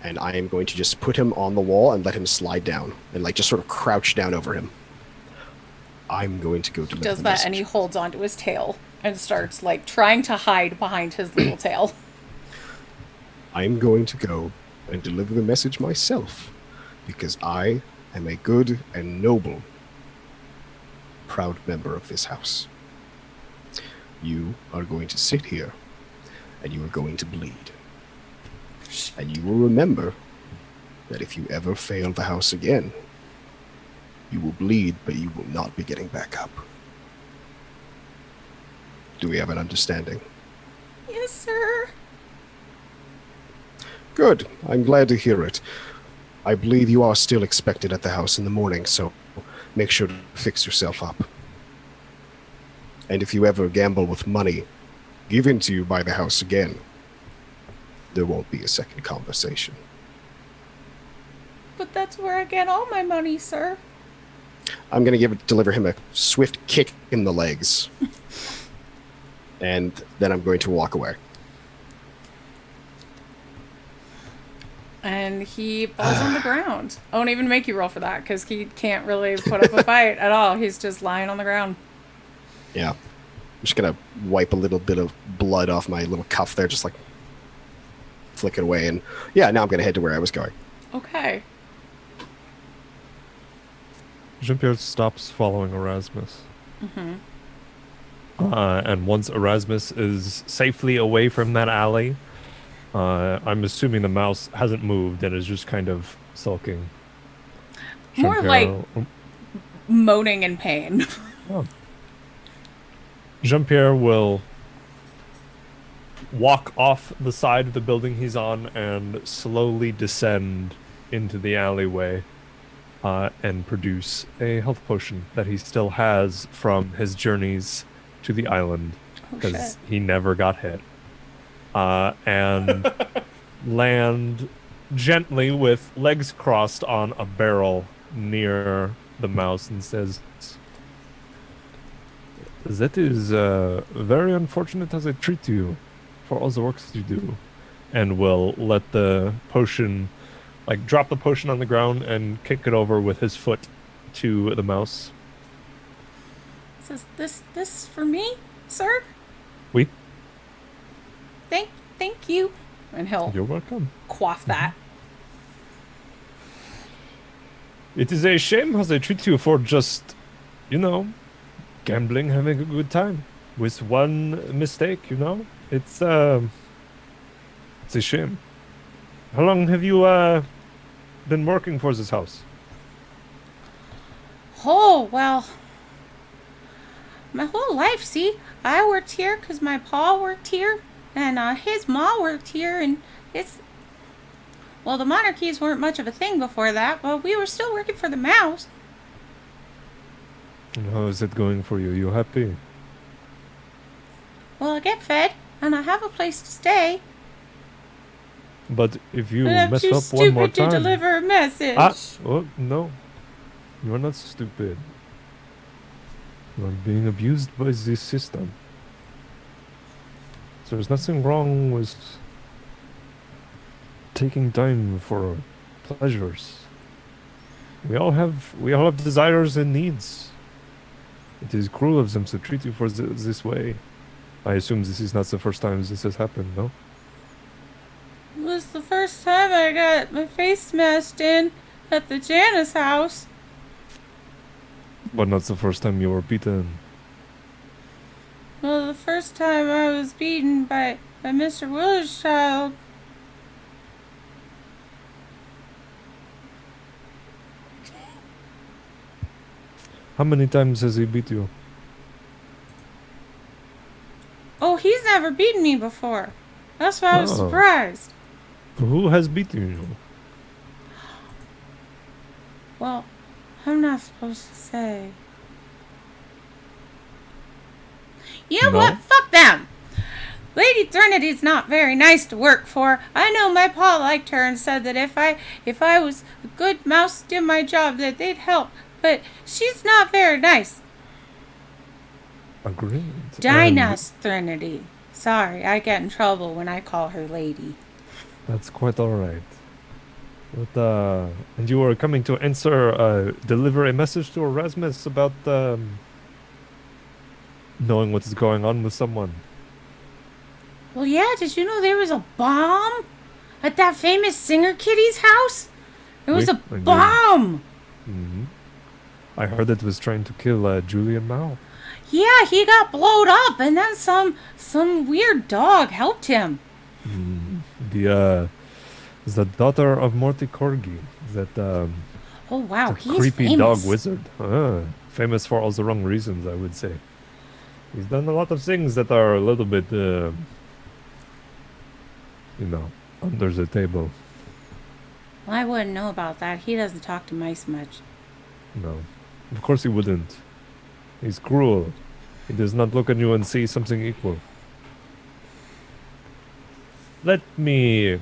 And I am going to just put him on the wall and let him slide down and like just sort of crouch down over him. I'm going to go deliver Does the that, message. and he holds onto his tail and starts like trying to hide behind his little tail. I'm going to go and deliver the message myself because I am a good and noble, proud member of this house. You are going to sit here and you are going to bleed. And you will remember that if you ever fail the house again, you will bleed, but you will not be getting back up. Do we have an understanding? Yes, sir. Good. I'm glad to hear it. I believe you are still expected at the house in the morning, so make sure to fix yourself up. And if you ever gamble with money given to you by the house again, there won't be a second conversation. But that's where I get all my money, sir. I'm going to deliver him a swift kick in the legs. And then I'm going to walk away. And he falls on the ground. I won't even make you roll for that because he can't really put up a fight at all. He's just lying on the ground. Yeah. I'm just going to wipe a little bit of blood off my little cuff there, just like flick it away. And yeah, now I'm going to head to where I was going. Okay. Jean-Pierre stops following Erasmus. And once Erasmus is safely away from that alley, I'm assuming the mouse hasn't moved and is just kind of sulking. More like moaning in pain. Jean-Pierre will walk off the side of the building he's on and slowly descend into the alleyway and produce a health potion that he still has from his journeys to the island because he never got hit. And land gently with legs crossed on a barrel near the mouse and says, "That is very unfortunate as I treat you for all the work that you do." And will let the potion, like drop the potion on the ground and kick it over with his foot to the mouse. Says, this for me, sir? Oui, Thank you. And he'll you're welcome. quaff that. It is a shame how they treat you for just, gambling, having a good time. With one mistake, It's a shame. How long have you been working for this house? Oh, well, my whole life, see? I worked here because my pa worked here, and his ma worked here, and well, the monarchies weren't much of a thing before that, but we were still working for the mouse. And how is it going for you? You happy? Well, I get fed, and I have a place to stay, But if you but I'm mess too up one more stupid to time... deliver a message. Oh, no. You are not stupid. You are being abused by this system. So there's nothing wrong with taking time for pleasures. We all have desires and needs. It is cruel of them to treat you for this way. I assume this is not the first time this has happened, no? It was the first time I got my face smashed in at the Janice house. But not the first time you were beaten. Well, the first time I was beaten by Mr. Willard's child. How many times has he beat you? Oh, he's never beaten me before. That's why I was Oh. surprised. Who has beaten you? Well, I'm not supposed to say. You know No? what? Fuck them! Lady Trinity's not very nice to work for. I know my pa liked her and said that if I was a good mouse to do my job that they'd help. But she's not very nice. Agreed. Dinah's Trinity. Sorry, I get in trouble when I call her lady. That's quite alright. But, and you were coming to deliver a message to Erasmus about, knowing what is going on with someone. Well, yeah, did you know there was a bomb at that famous singer kitty's house? There was Oui, a I knew. bomb! Mm-hmm. I heard it was trying to kill Julian Mao. Yeah, he got blowed up, and then some weird dog helped him. The daughter of Morty Corgi. That, Oh, wow, the he's creepy famous. dog wizard. Famous for all the wrong reasons, I would say. He's done a lot of things that are a little bit, under the table. Well, I wouldn't know about that. He doesn't talk to mice much. No, of course he wouldn't. He's cruel. He does not look at you and see something equal. Let me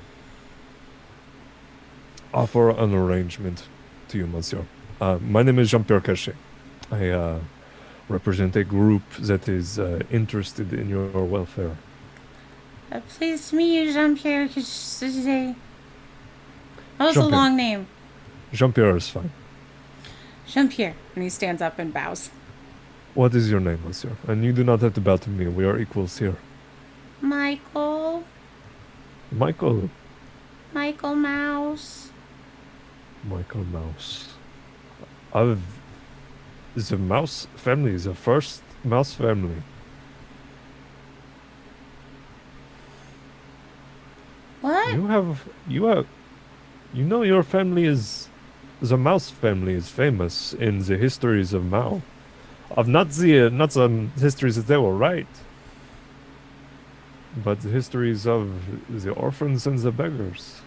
offer an arrangement to you, monsieur. My name is Jean-Pierre Cachet. I represent a group that is interested in your welfare. Pleased to meet you, Jean-Pierre. That was a Jean-Pierre. long name. Jean-Pierre is fine. Jean-Pierre. And he stands up and bows. What is your name, monsieur? And you do not have to bow to me. We are equals here. Michael. Michael. Michael Mouse. Michael Mouse. The mouse family is the first mouse family. What? Your family is, the mouse family is famous in the histories of Mao. Of not the histories that they will write, but the histories of the orphans and the beggars.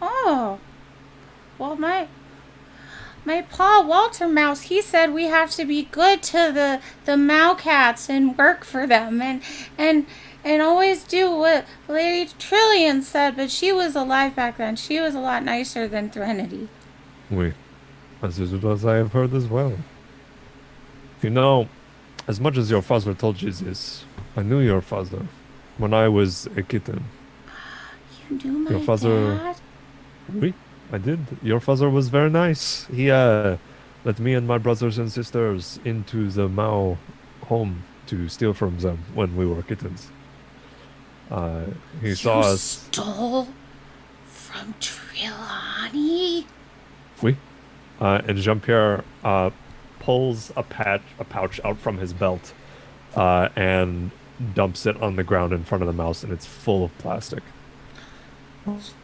Oh. Well, my pa, Walter Mouse, he said we have to be good to the Mowcats and work for them and always do what Lady Trillian said, but she was alive back then. She was a lot nicer than Threnody. Oui. As I have heard as well. You know, as much as your father told you this, I knew your father when I was a kitten. You knew my Your father- dad? Oui, I did. Your father was very nice. He let me and my brothers and sisters into the Mao home to steal from them when we were kittens. He saw You us. stole from Trelawney? Oui. And Jean-Pierre pulls a pouch out from his belt and dumps it on the ground in front of the mouse, and it's full of plastic.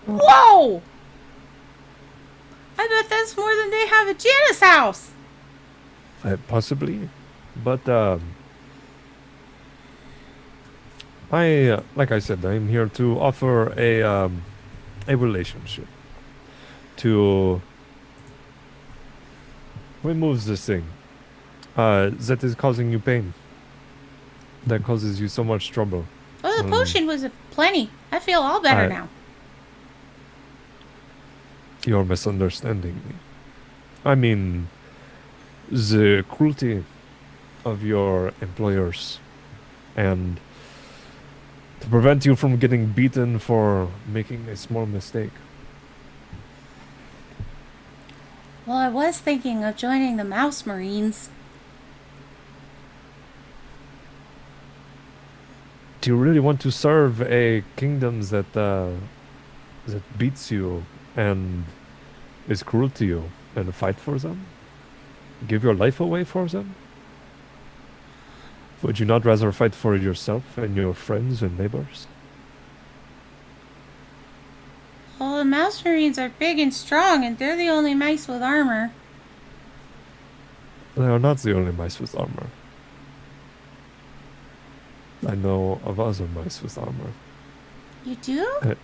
Whoa! I bet that's more than they have at Janice house. Possibly, but like I said, I'm here to offer a relationship to remove this thing that is causing you pain, that causes you so much trouble. Well, the potion was plenty. I feel all better I- now. You're misunderstanding me. I mean, the cruelty of your employers, and to prevent you from getting beaten for making a small mistake. Well, I was thinking of joining the Mouse Marines. Do you really want to serve a kingdom that beats you and is cruel to you and fight for them? Give your life away for them? Would you not rather fight for yourself and your friends and neighbors? Well, the Mouse Marines are big and strong, and they're the only mice with armor. They are not the only mice with armor. I know of other mice with armor. You do?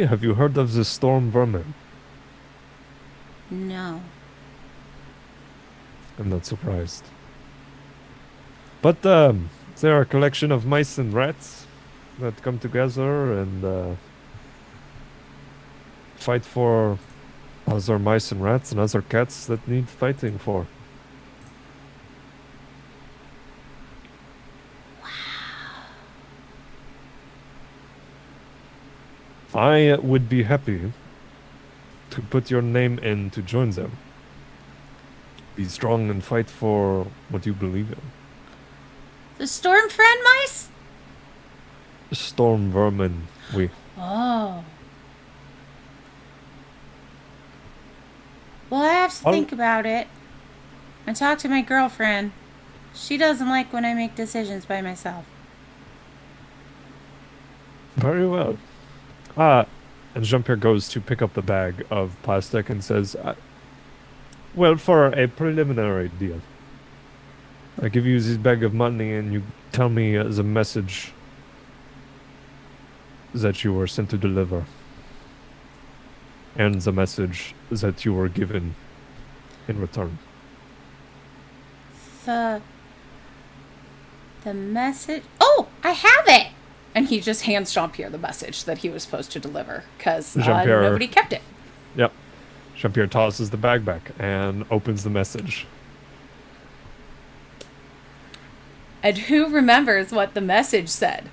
Have you heard of the storm vermin? No. I'm not surprised. But they're a collection of mice and rats that come together and fight for other mice and rats and other cats that need fighting for. I would be happy to put your name in to join them. Be strong and fight for what you believe in. The Storm Friend mice? Storm vermin, we. Oh. Well, I have to think about it and talk to my girlfriend. She doesn't like when I make decisions by myself. Very well. And Jean-Pierre goes to pick up the bag of plastic and says, well, for a preliminary deal, I give you this bag of money and you tell me the message that you were sent to deliver. And the message that you were given in return. The message... Oh, I have it! And he just hands Jean-Pierre the message that he was supposed to deliver, because nobody kept it. Yep. Jean-Pierre tosses the bag back and opens the message. And who remembers what the message said?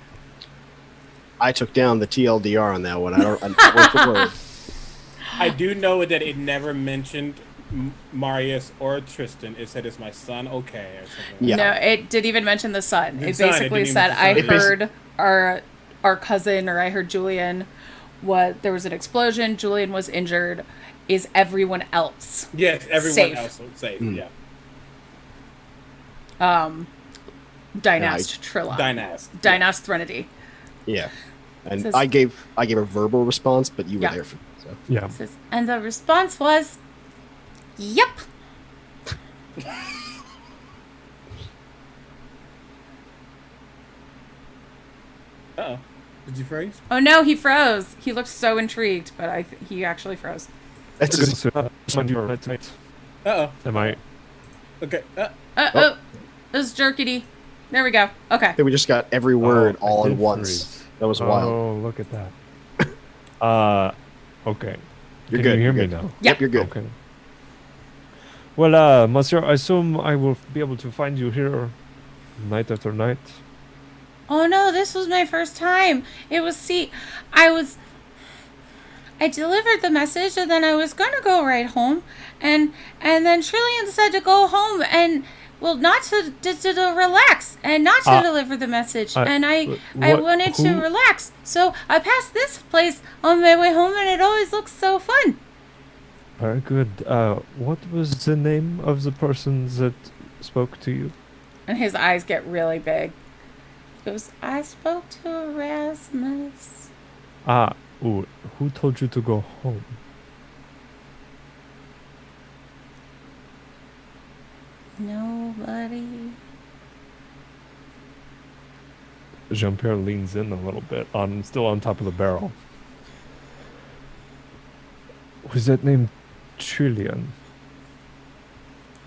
I took down the TLDR on that one. I don't. Word for word. I do know that it never mentioned Marius or Tristan. It said, "Is my son okay?" or something. Yeah. No, it didn't even mention the son. It son, it basically didn't said, even I mention the heard our cousin, or I heard Julian, there was an explosion, Julian was injured. Is everyone else Yes, everyone safe? else was safe. Mm. Yeah. Dynast Trilla. Dynast Threnody. Yeah, and Says- I gave a verbal response, but you were Yeah. there for so. Yeah. Says, and the response was, yep. Uh-oh. Did you freeze? Oh no, he froze. He looked so intrigued, but he actually froze. That's just, Uh-oh. Am I? Okay. Oh, this is jerkity. There we go. Okay. I think we just got every word I all did at once. freeze. That was wild. Oh, look at that. Okay. You're Can good. you hear You're me good. now? Yeah. Yep, you're good. Okay. Well, Monsieur, I assume I will be able to find you here night after night. Oh no, this was my first time. I delivered the message and then I was gonna go right home and then Trillian said to go home and not to relax and not to deliver the message and I wanted to relax. So I passed this place on my way home and it always looks so fun. Very good. What was the name of the person that spoke to you? And his eyes get really big. He goes, I spoke to Erasmus. Who told you to go home? Nobody. Jean-Pierre leans in a little bit, still on top of the barrel. Was that name Trillian?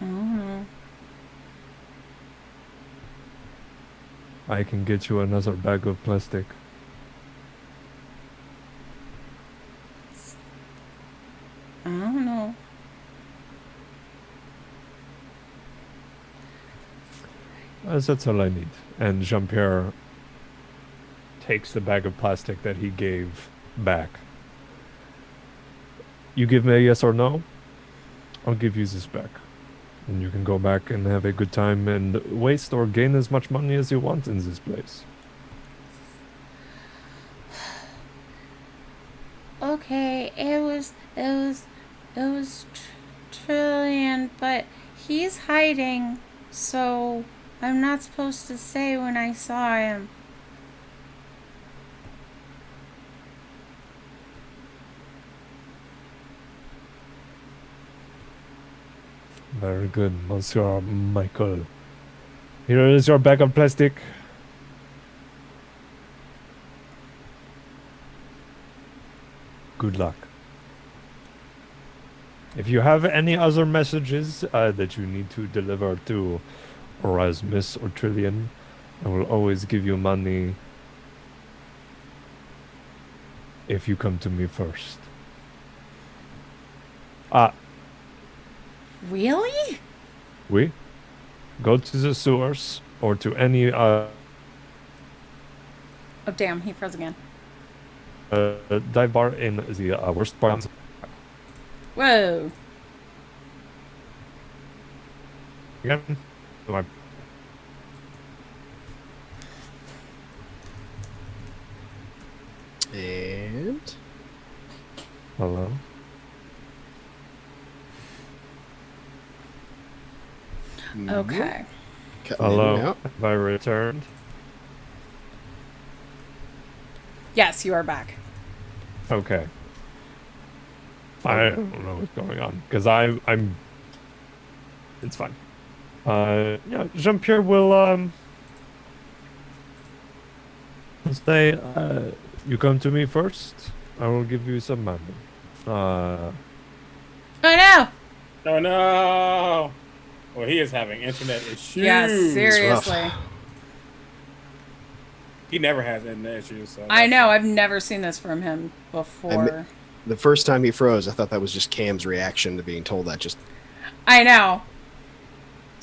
I don't know. I can get you another bag of plastic. I don't know. That's all I need. And Jean-Pierre takes the bag of plastic that he gave back. You give me a yes or no? I'll give you this back. And you can go back and have a good time and waste or gain as much money as you want in this place. Okay, it was Trillian, but he's hiding, so I'm not supposed to say when I saw him. Very good, Monsieur Michael. Here is your bag of plastic. Good luck. If you have any other messages that you need to deliver to Erasmus or Trillian, I will always give you money if you come to me first. Really? We go to the sewers or to any Oh, damn, he froze again. dive bar in the worst part. Whoa. Again. And Hello. Okay. cutting in and Hello. out. Have I returned? Yes, you are back. Okay. I don't know what's going on because I'm. It's fine. Yeah, Jean-Pierre will say you come to me first. I will give you some money. Oh no! Oh no! Well, he is having internet issues. Yeah, seriously. He never has internet issues. So I that's know. it. I've never seen this from him before. The first time he froze, I thought that was just Cam's reaction to being told that. Just I know.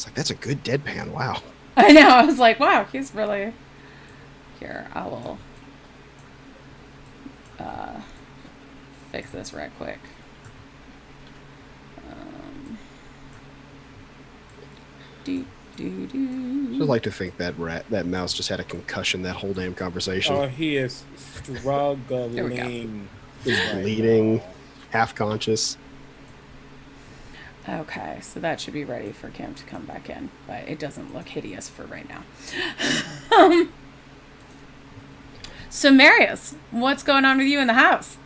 it's like that's a good deadpan. Wow. I know. I was like, wow, he's really. Here, I will fix this right quick. I'd like to think that mouse just had a concussion that whole damn conversation. Oh, he is struggling. He's bleeding, half conscious. Okay, so that should be ready for Cam to come back in, but it doesn't look hideous for right now. So Marius, what's going on with you in the house?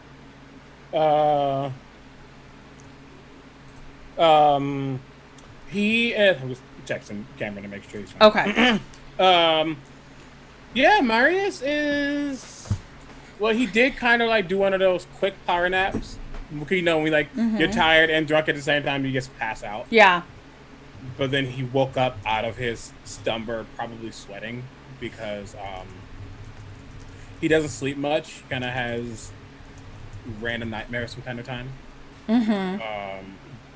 He I was texting Cameron to make sure he's fine. Okay. Yeah, Marius is. Well, he did kind of like do one of those quick power naps. You know, when you're tired and drunk at the same time, you just pass out. Yeah. But then he woke up out of his slumber, probably sweating because he doesn't sleep much. Kind of has random nightmares from time to time.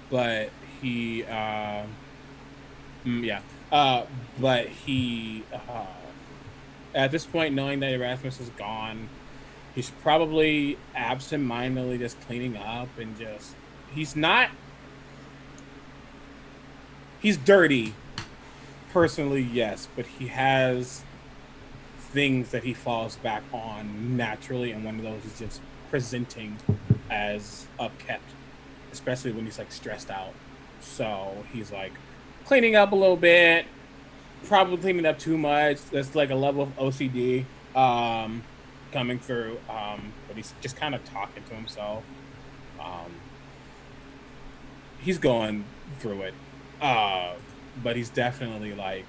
But he, but he, at this point, knowing that Erasmus is gone, he's probably absent-mindedly just cleaning up and just, he's dirty, personally, yes, but he has things that he falls back on naturally, and one of those is just presenting as upkept, especially when he's like stressed out. So he's like cleaning up a little bit, probably cleaning up too much. That's like a level of OCD coming through, but he's just kind of talking to himself. He's going through it, but he's definitely like,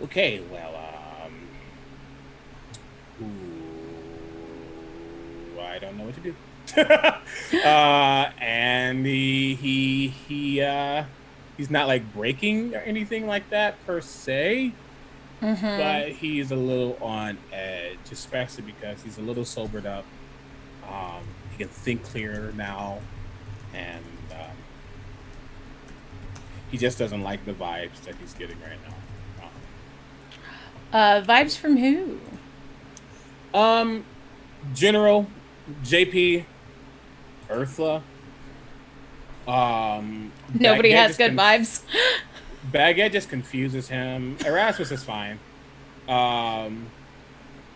okay, well, I don't know what to do. And he's not like breaking or anything like that per se, but he's a little on edge, especially because he's a little sobered up. He can think clearer now, and he just doesn't like the vibes that he's getting right now. Vibes from who? General, JP, Eartha. Nobody Baguette has just good vibes. Baguette just confuses him. Erasmus is fine.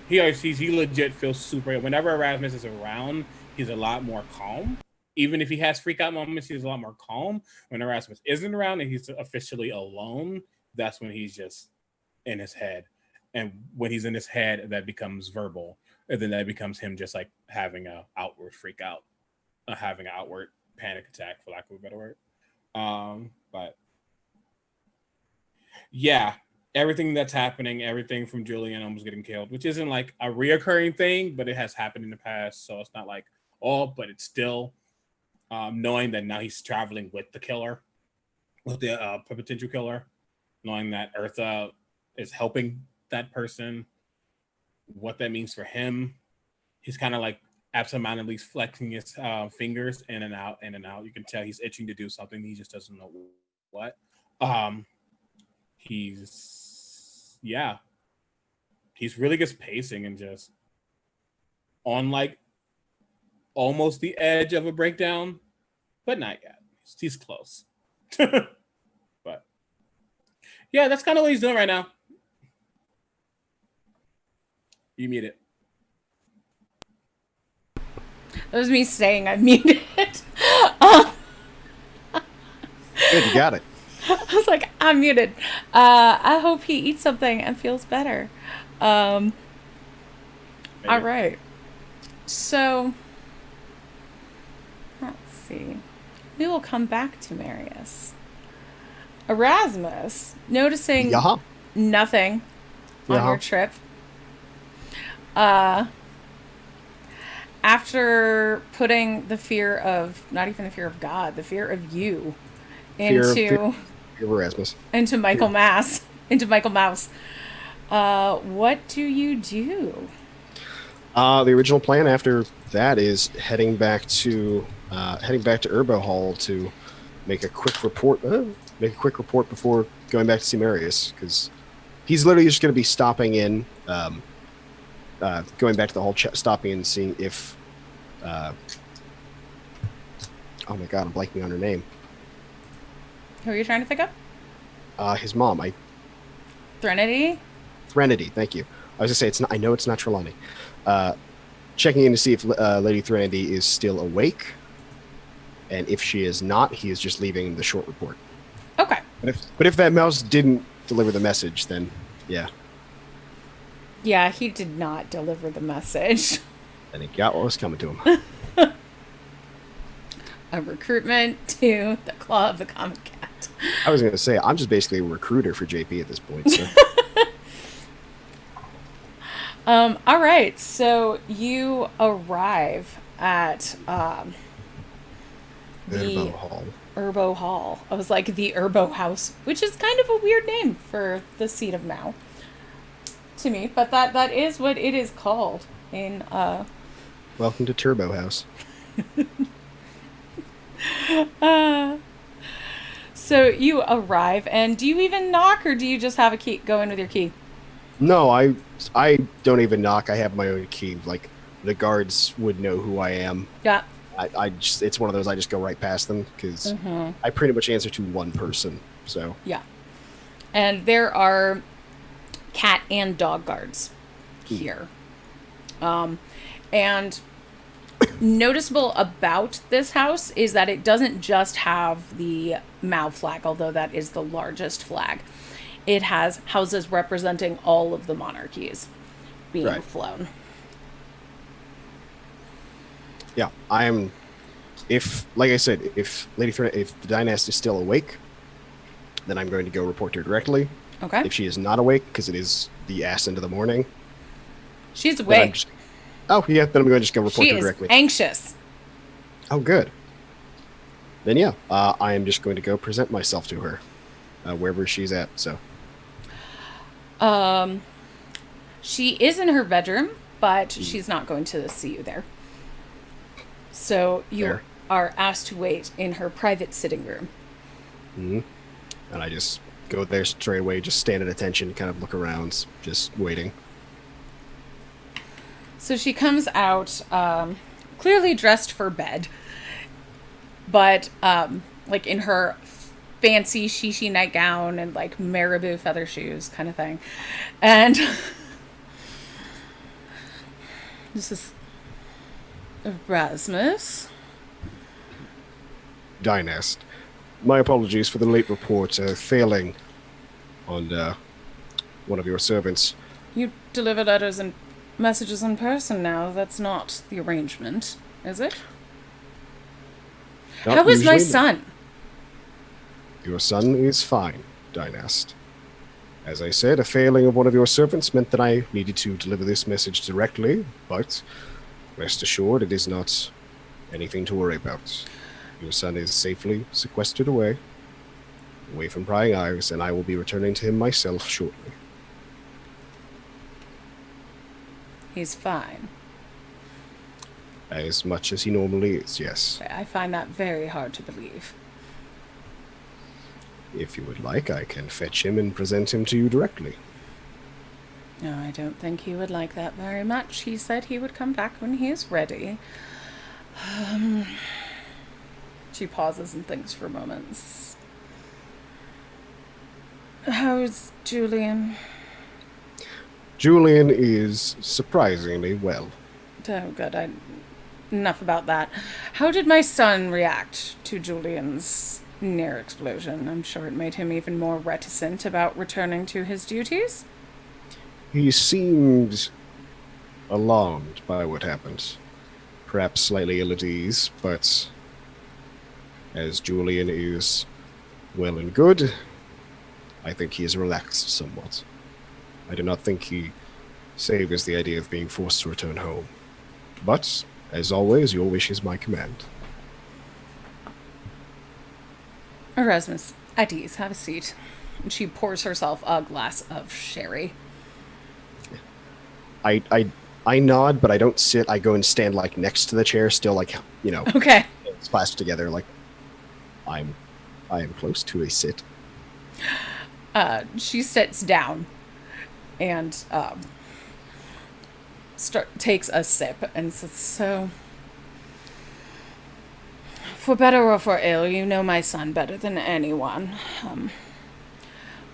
He legit feels super. Whenever Erasmus is around, he's a lot more calm. Even if he has freak out moments, he's a lot more calm. When Erasmus isn't around and he's officially alone, that's when he's just in his head. And when he's in his head, that becomes verbal. And then that becomes him just like having a outward freak out, having an outward panic attack, for lack of a better word. But yeah, everything that's happening, everything from Julian almost getting killed, which isn't like a reoccurring thing, but it has happened in the past. So it's not like all, but it's still knowing that now he's traveling with the killer, with the potential killer, knowing that Eartha is helping that person, what that means for him. He's kind of like absentmindedly flexing his fingers in and out, in and out. You can tell he's itching to do something. He just doesn't know what. He's really just pacing and just on like almost the edge of a breakdown, but not yet. He's close. But yeah, that's kind of what he's doing right now. You mute it. That was me saying I muted. Good, you got it. I was like, I'm muted. I hope he eats something and feels better. All right. So, let's see. We will come back to Marius. Erasmus, noticing nothing on your trip. After putting the fear of, not even the fear of God, the fear of you into Erasmus. Into Michael Mouse. What do you do? The original plan after that is heading back to Urbo Hall to make a quick report. Before going back to see Marius, because he's literally just going to be stopping in, going back to the hall, stopping in and seeing if. Oh my God, I'm blanking on her name. Who are you trying to think of? His mom. Threnody? Threnody, thank you. I was gonna say it's not. I know it's not Trelawney. Checking in to see if Lady Threnody is still awake, and if she is not, he is just leaving the short report. Okay. But if that mouse didn't deliver the message, then yeah. Yeah, he did not deliver the message. And he got what was coming to him. A recruitment to the Claw of the Common Cat. I was gonna say I'm just basically a recruiter for JP at this point. So. All right, so you arrive at the Urbo Hall. I was like the Urbo House, which is kind of a weird name for the seat of Mao to me, but that is what it is called in Welcome to Turbo House. So you arrive, and do you even knock, or do you just have a key? Go in with your key. No, I don't even knock. I have my own key. Like the guards would know who I am. Yeah. I just it's one of those I just go right past them because I pretty much answer to one person. So yeah, and there are cat and dog guards here, and noticeable about this house is that it doesn't just have the Mao flag, although that is the largest flag. It has houses representing all of the monarchies being flown. Yeah, I am. If, like I said, if if the dynast is still awake, then I'm going to go report to her directly. Okay. If she is not awake, because it is the ass end of the morning. She's awake. Then I'm going to just go report to her directly. She is anxious. Oh, good. Then yeah, I am just going to go present myself to her, wherever she's at. So. She is in her bedroom, but she's not going to see you there. So you are asked to wait in her private sitting room. Mm-hmm. And I just go there straight away, just stand at attention, kind of look around, just waiting. So she comes out, clearly dressed for bed. but like in her fancy shishi nightgown and like marabou feather shoes kind of thing. And this is Erasmus. Dynast. My apologies for the late report failing on one of your servants. You deliver letters and messages in person now. That's not the arrangement, is it? Not How is my usually. son? Your son is fine, Dynast. As I said, a failing of one of your servants meant that I needed to deliver this message directly, but rest assured it is not anything to worry about. Your son is safely sequestered away from prying eyes, and I will be returning to him myself shortly. He's fine. As much as he normally is, yes. I find that very hard to believe. If you would like, I can fetch him and present him to you directly. No, I don't think he would like that very much. He said he would come back when he is ready. She pauses and thinks for moments. How's Julian? Julian is surprisingly well. Oh, good. Enough about that. How did my son react to Julian's near explosion? I'm sure it made him even more reticent about returning to his duties. He seemed alarmed by what happened. Perhaps slightly ill at ease, but as Julian is well and good, I think he is relaxed somewhat. I do not think he savors the idea of being forced to return home. But, as always, your wish is my command. Erasmus, at ease, have a seat. And she pours herself a glass of sherry. I nod, but I don't sit. I go and stand like next to the chair, still like, Okay. clasped together, like I am close to a sit. She sits down and takes a sip and says, "So, for better or for ill, you know my son better than anyone.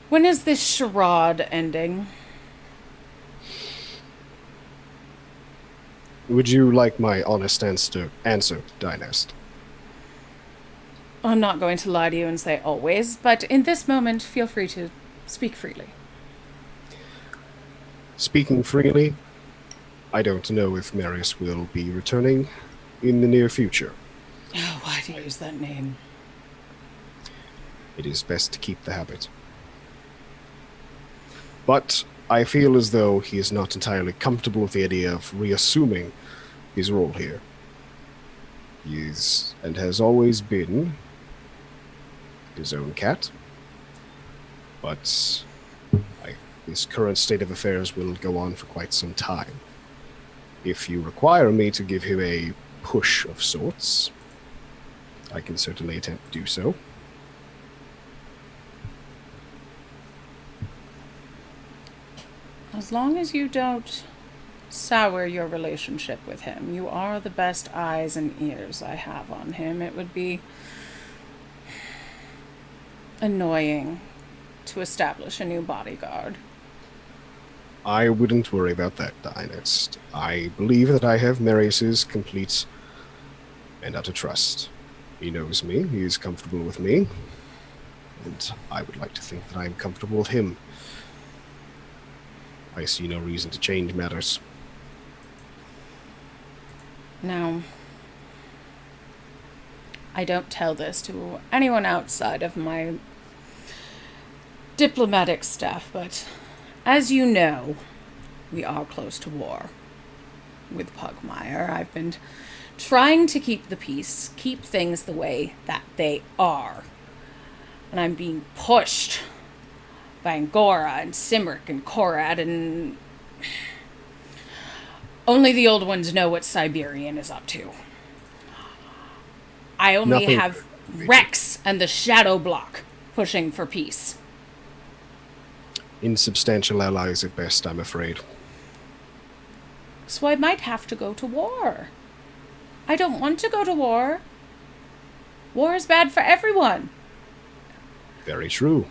When is this charade ending?" Would you like my honest answer, Dynast? I'm not going to lie to you and say always, but in this moment, feel free to speak freely. Speaking freely, I don't know if Marius will be returning in the near future. Oh, why do you use that name? It is best to keep the habit. But I feel as though he is not entirely comfortable with the idea of reassuming his role here. He is, and has always been, his own cat. But this current state of affairs will go on for quite some time. If you require me to give him a push of sorts, I can certainly attempt to do so. As long as you don't sour your relationship with him, you are the best eyes and ears I have on him. It would be annoying to establish a new bodyguard. I wouldn't worry about that, Dynast. I believe that I have Marius's complete and utter trust. He knows me, he is comfortable with me, and I would like to think that I am comfortable with him. I see no reason to change matters. Now, I don't tell this to anyone outside of my diplomatic staff, but as you know, we are close to war with Pugmire. I've been trying to keep the peace, keep things the way that they are. And I'm being pushed by Angora and Cimric and Korad, and only the old ones know what Siberian is up to. I only Nothing have Rex and the Shadow Block pushing for peace. Insubstantial allies at best, I'm afraid. So I might have to go to war. I don't want to go to war. War is bad for everyone. Very true.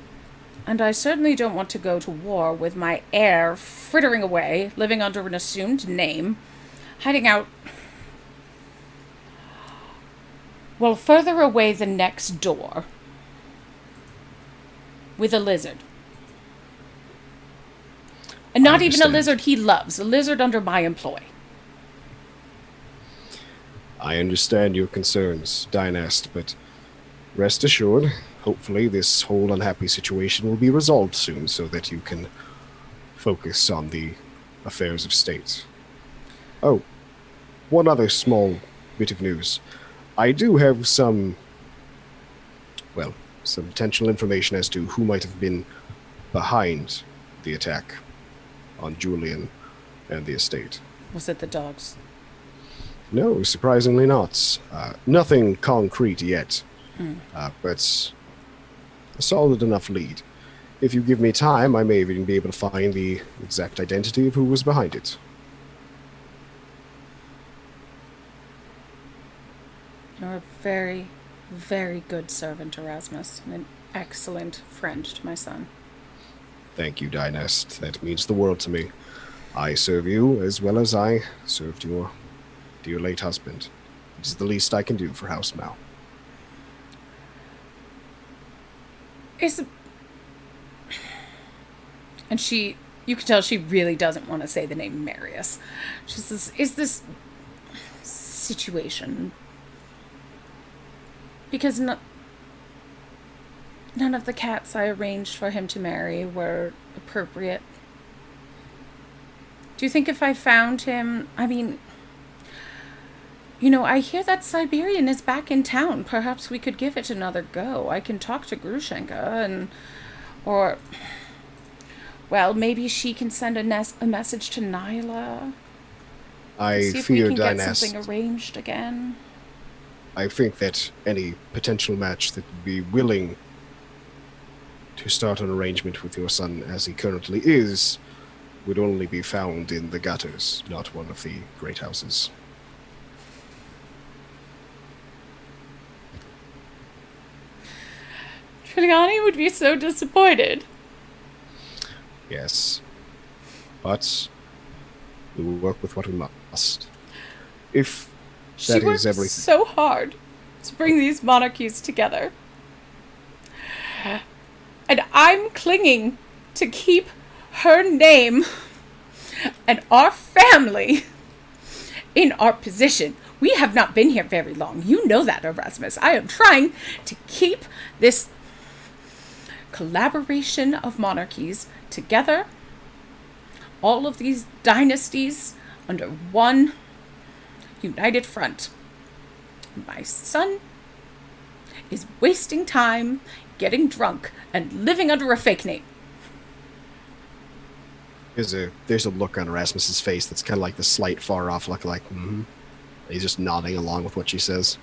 And I certainly don't want to go to war with my heir frittering away, living under an assumed name, hiding out, well, further away than next door, with a lizard. And not even a lizard he loves, a lizard under my employ. I understand your concerns, Dynast, but rest assured, hopefully this whole unhappy situation will be resolved soon so that you can focus on the affairs of state. Oh, one other small bit of news. I do have some potential information as to who might have been behind the attack on Julian and the estate. Was it the dogs? No, surprisingly not. Nothing concrete yet, but a solid enough lead. If you give me time, I may even be able to find the exact identity of who was behind it. You're a very, very good servant, Erasmus, and an excellent friend to my son. Thank you, Dynast. That means the world to me. I serve you as well as I served your dear late husband. It is the least I can do for House Mal. And you can tell she really doesn't want to say the name Marius. She says, is this situation, because none of the cats I arranged for him to marry were appropriate. Do you think if I found him, I hear that Siberian is back in town. Perhaps we could give it another go. I can talk to Grushenka maybe she can send a message to Nyla. I see if fear, we can get Dynast, something arranged again. I think that any potential match that would be willing to start an arrangement with your son as he currently is would only be found in the gutters, not one of the great houses. Triliani would be so disappointed. Yes. But we will work with what we must. If She that worked is everything. so hard to bring these monarchies together. And I'm clinging to keep her name and our family in our position. We have not been here very long. You know that, Erasmus. I am trying to keep this collaboration of monarchies together. All of these dynasties under one united front. My son is wasting time, getting drunk, and living under a fake name. There's a look on Erasmus's face that's kind of like the slight far off look, like, He's just nodding along with what she says.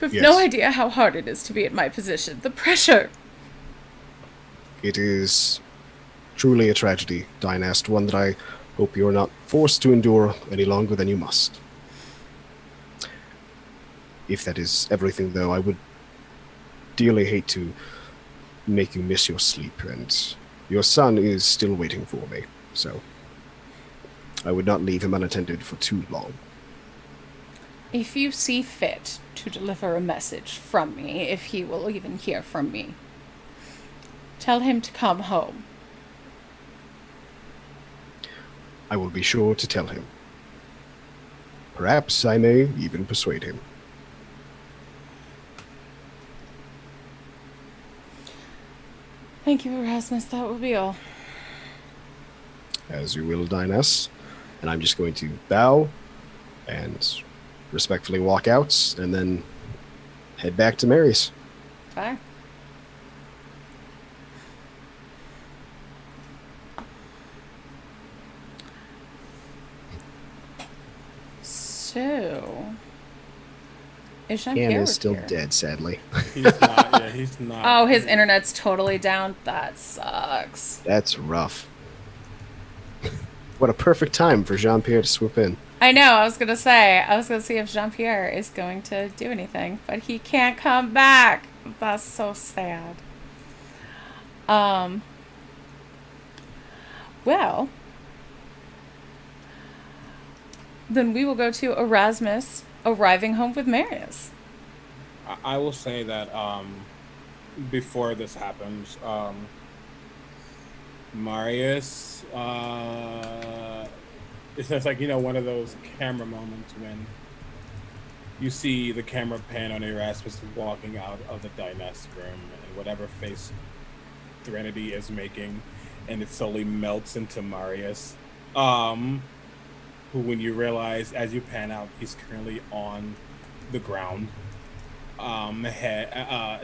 You have no idea how hard it is to be in my position. The pressure. It is truly a tragedy, Dynast, one that I hope you are not forced to endure any longer than you must. If that is everything, though, I would dearly hate to make you miss your sleep, and your son is still waiting for me, so I would not leave him unattended for too long. If you see fit to deliver a message from me, if he will even hear from me, tell him to come home. I will be sure to tell him. Perhaps I may even persuade him. Thank you, Erasmus. That will be all. As you will, Dynast. And I'm just going to bow and respectfully walk out and then head back to Marius. Bye. So, is Jean-Pierre Anne is still here? dead, sadly. He's not. Yeah, he's not. Oh, his internet's totally down. That sucks. That's rough. What a perfect time for Jean-Pierre to swoop in. I know. I was gonna say. I was gonna see if Jean Pierre is going to do anything, but he can't come back. That's so sad. Um. Well, then we will go to Erasmus arriving home with Marius. I will say that before this happens, Marius, it's just like, one of those camera moments when you see the camera pan on Erasmus walking out of the Dynast room and whatever face Threnody is making, and it slowly melts into Marius, who, when you realize as you pan out, he's currently on the ground,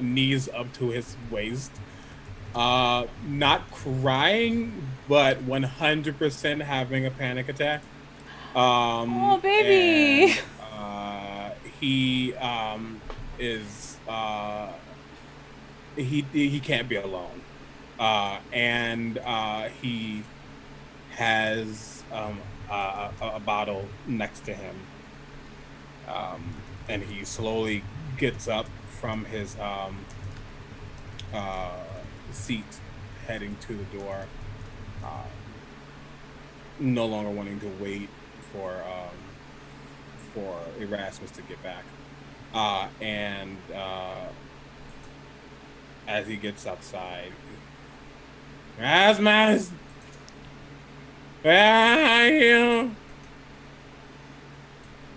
knees up to his waist, not crying, but 100% having a panic attack. Oh, baby. And, he is he can't be alone, and he has a bottle next to him, and he slowly gets up from his seat, heading to the door, no longer wanting to wait for Erasmus to get back, and as he gets outside, Erasmus, where are you?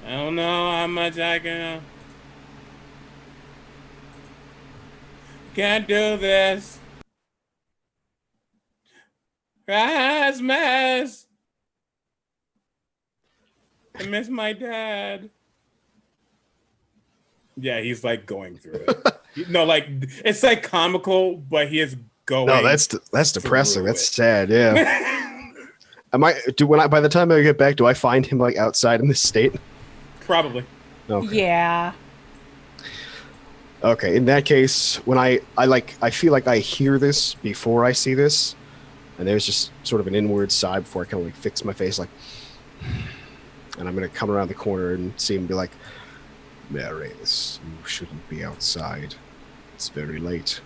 I don't know how much I can. Can't do this. Erasmus, I miss my dad. Yeah, he's like going through it. No, like it's like comical, but he is going. No, that's depressing. That's sad. Yeah. By the time I get back, do I find him like outside in this state? Probably. Okay. Yeah. Okay. In that case, when I feel like I hear this before I see this, and there's just sort of an inward sigh before I kind of like fix my face, like, and I'm gonna come around the corner and see him and be like, Marius, you shouldn't be outside. It's very late.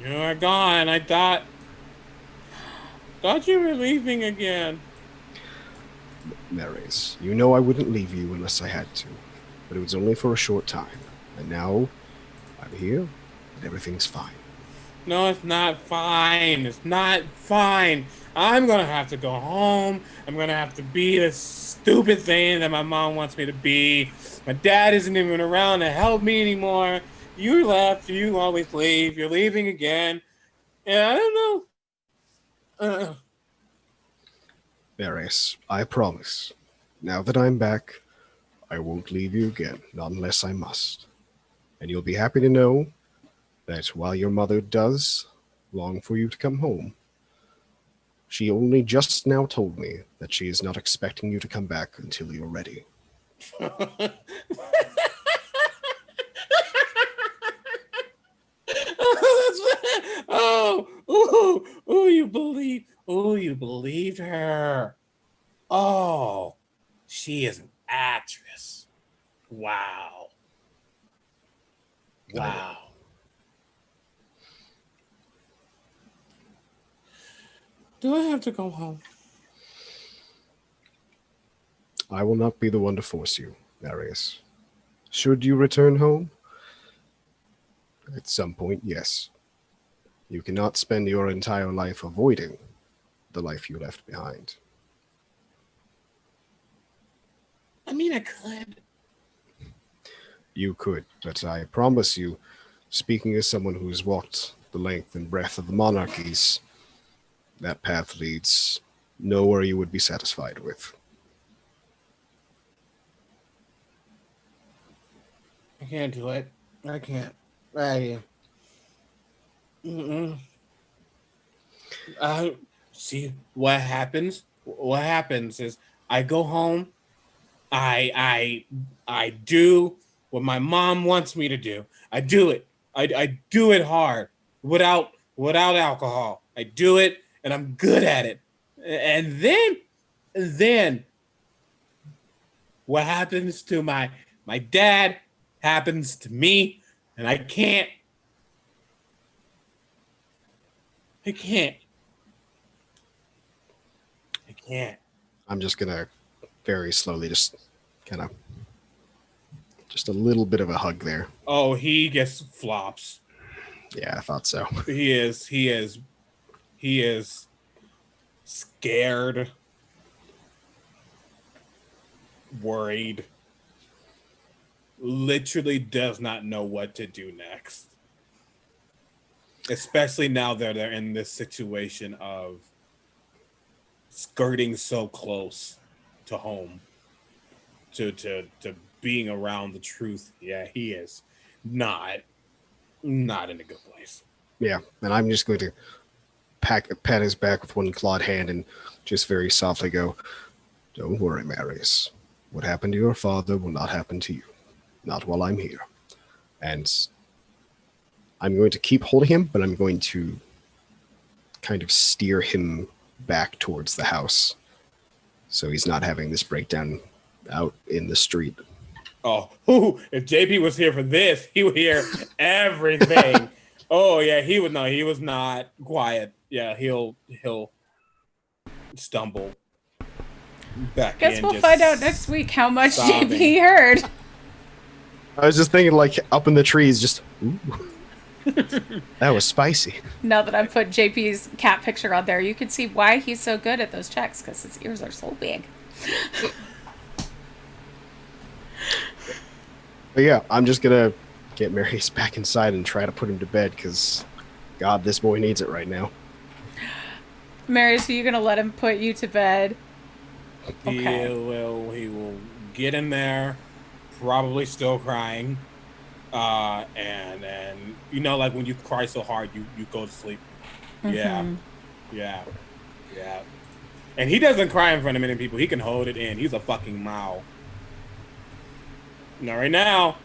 You're gone. I thought you were leaving again. Marius, you know I wouldn't leave you unless I had to, but it was only for a short time, and now I'm here, and everything's fine. No, it's not fine. It's not fine. I'm gonna have to go home. I'm gonna have to be the stupid thing that my mom wants me to be. My dad isn't even around to help me anymore. You left. You always leave. You're leaving again. And I don't know. Marius, I promise. Now that I'm back, I won't leave you again, not unless I must. And you'll be happy to know that while your mother does long for you to come home, she only just now told me that she is not expecting you to come back until you're ready. You believed her. Oh, she is an actress. Wow. Do I have to go home? I will not be the one to force you, Marius. Should you return home? At some point, yes. You cannot spend your entire life avoiding the life you left behind. I mean, I could. You could, but I promise you, speaking as someone who has walked the length and breadth of the monarchies, that path leads nowhere you would be satisfied with. I can't do it. I can't. See what happens. What happens is I go home. I do what my mom wants me to do. I do it. I do it hard without alcohol. I do it, and I'm good at it. And then what happens to my dad happens to me, and I can't. I'm just gonna very slowly just kind of just a little bit of a hug there. Oh, he gets flops. Yeah, I thought so. He is scared, worried, literally does not know what to do next. Especially now that they're in this situation of skirting so close to home, to being around the truth. Yeah, he is not in a good place. Yeah, and I'm just going to pat his back with one clawed hand and just very softly go, "Don't worry, Marius. What happened to your father will not happen to you. Not while I'm here." And I'm going to keep holding him, but I'm going to kind of steer him back towards the house so he's not having this breakdown out in the street. Oh, if JP was here for this, he would hear everything. Oh yeah, he would know. He was not quiet. Yeah, he'll stumble back. Guess we'll find out next week how much JP heard. I was just thinking, like, up in the trees, just, ooh. That was spicy. Now that I've put JP's cat picture on there, you can see why he's so good at those checks, because his ears are so big. But yeah, I'm just going to get Marius back inside and try to put him to bed, because, God, this boy needs it right now. Marius, are you going to let him put you to bed? Okay. He will get in there, probably still crying. And you know, like when you cry so hard, you go to sleep. Mm-hmm. Yeah. And he doesn't cry in front of many people. He can hold it in. He's a fucking Mao. Not right now.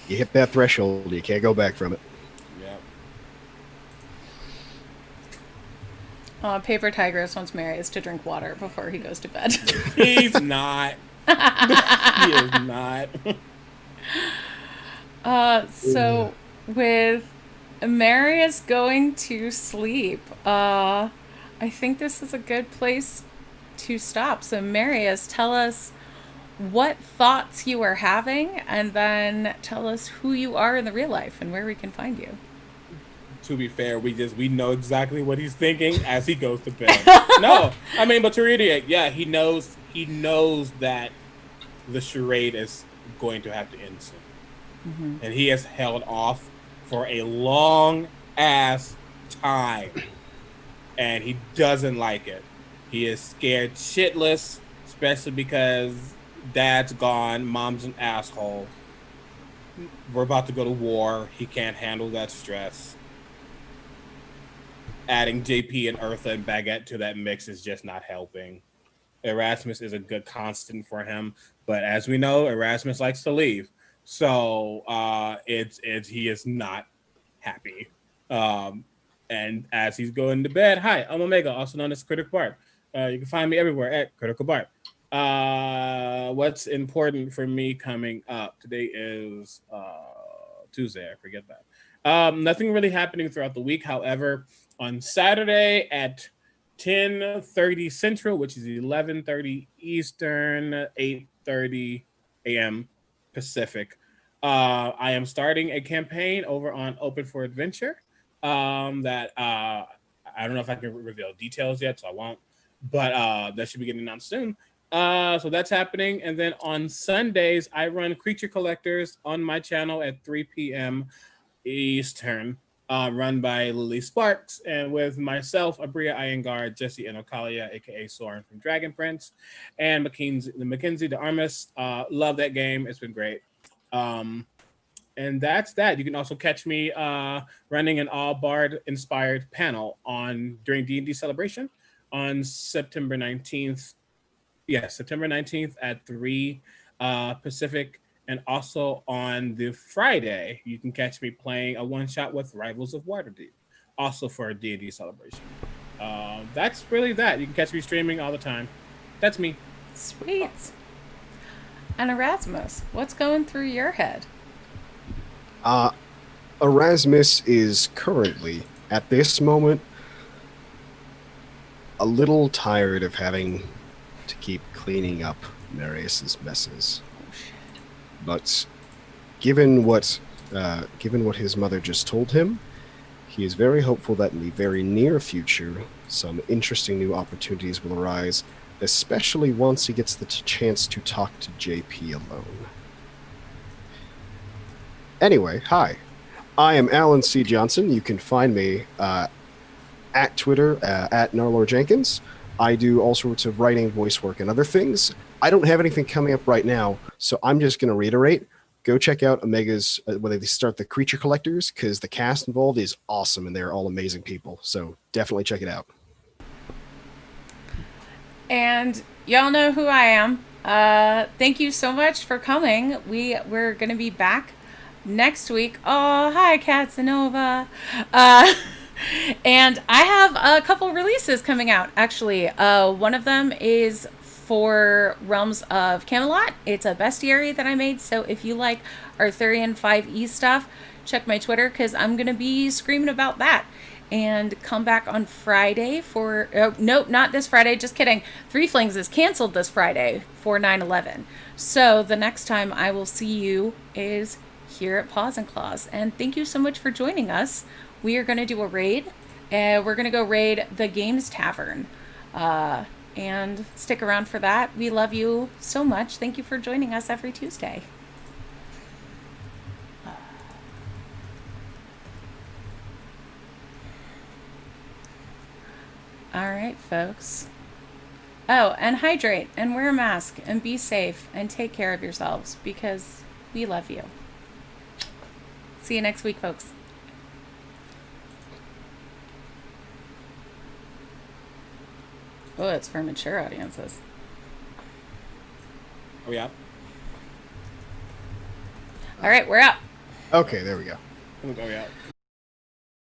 You hit that threshold, you can't go back from it. Yeah. Paper Tigress wants Marius to drink water before he goes to bed. He's not. He is not. So with Marius going to sleep, I think this is a good place to stop. So Marius, tell us what thoughts you are having, and then tell us who you are in the real life and where we can find you. To be fair, we know exactly what he's thinking as he goes to bed. No, I mean, but to reiterate, yeah, he knows that the charade is going to have to end soon. Mm-hmm. And he has held off for a long ass time. And he doesn't like it. He is scared shitless, especially because dad's gone, mom's an asshole. We're about to go to war. He can't handle that stress. Adding JP and Eartha and Baguette to that mix is just not helping. Erasmus is a good constant for him, but as we know, Erasmus likes to leave. So he is not happy. And as he's going to bed, hi, I'm Omega, also known as Critical Bart. You can find me everywhere at Critical Bart. What's important for me coming up? Today is Tuesday, I forget that. Nothing really happening throughout the week. However, on Saturday at 10:30 Central, which is 11:30 Eastern, 8:30 a.m. Pacific, I am starting a campaign over on Open for Adventure that I don't know if I can reveal details yet, so I won't. But that should be getting announced soon. So that's happening. And then on Sundays, I run Creature Collectors on my channel at 3 p.m. Eastern. Run by Lily Sparks, and with myself, Abria Iyengar, Jesse Enokalia, aka Soren from Dragon Prince, and Mackenzie de Armas. Love that game. It's been great. And that's that. You can also catch me running an all Bard inspired panel during D&D Celebration on September 19th. Yeah, September 19th at 3 Pacific. And also on the Friday, you can catch me playing a one-shot with Rivals of Waterdeep. also for a D&D celebration. That's really that. You can catch me streaming all the time. That's me. Sweet. And Erasmus, what's going through your head? Erasmus is currently, at this moment, a little tired of having to keep cleaning up Marius's messes. Oh, shit. But given what his mother just told him, he is very hopeful that in the very near future, some interesting new opportunities will arise, especially once he gets the chance to talk to JP alone. Anyway, hi. I am Alan C. Johnson. You can find me at Twitter, at Narlor Jenkins. I do all sorts of writing, voice work, and other things. I don't have anything coming up right now, so I'm just going to reiterate. Go check out Omega's, when they start the Creature Collectors, because the cast involved is awesome, and they're all amazing people. So definitely check it out. And y'all know who I am. Thank you so much for coming. We're going to be back next week. Oh, hi, Katsanova. And I have a couple releases coming out, actually. One of them is for Realms of Camelot. It's a bestiary that I made, so if you like Arthurian 5e stuff, check my Twitter, because I'm going to be screaming about that. And come back on Friday for... Oh, nope, not this Friday, just kidding. Three Flings is canceled this Friday for 9/11. So the next time I will see you is here at Paws and Claws. And thank you so much for joining us. We are going to do a raid. We're going to go raid the Games Tavern. And stick around for that. We love you so much. Thank you for joining us every Tuesday. All right, folks. Oh, and hydrate and wear a mask and be safe and take care of yourselves, because we love you. See you next week, folks. Oh, it's for mature audiences. Are we out? All right, we're out. Okay, there we go. Are we out?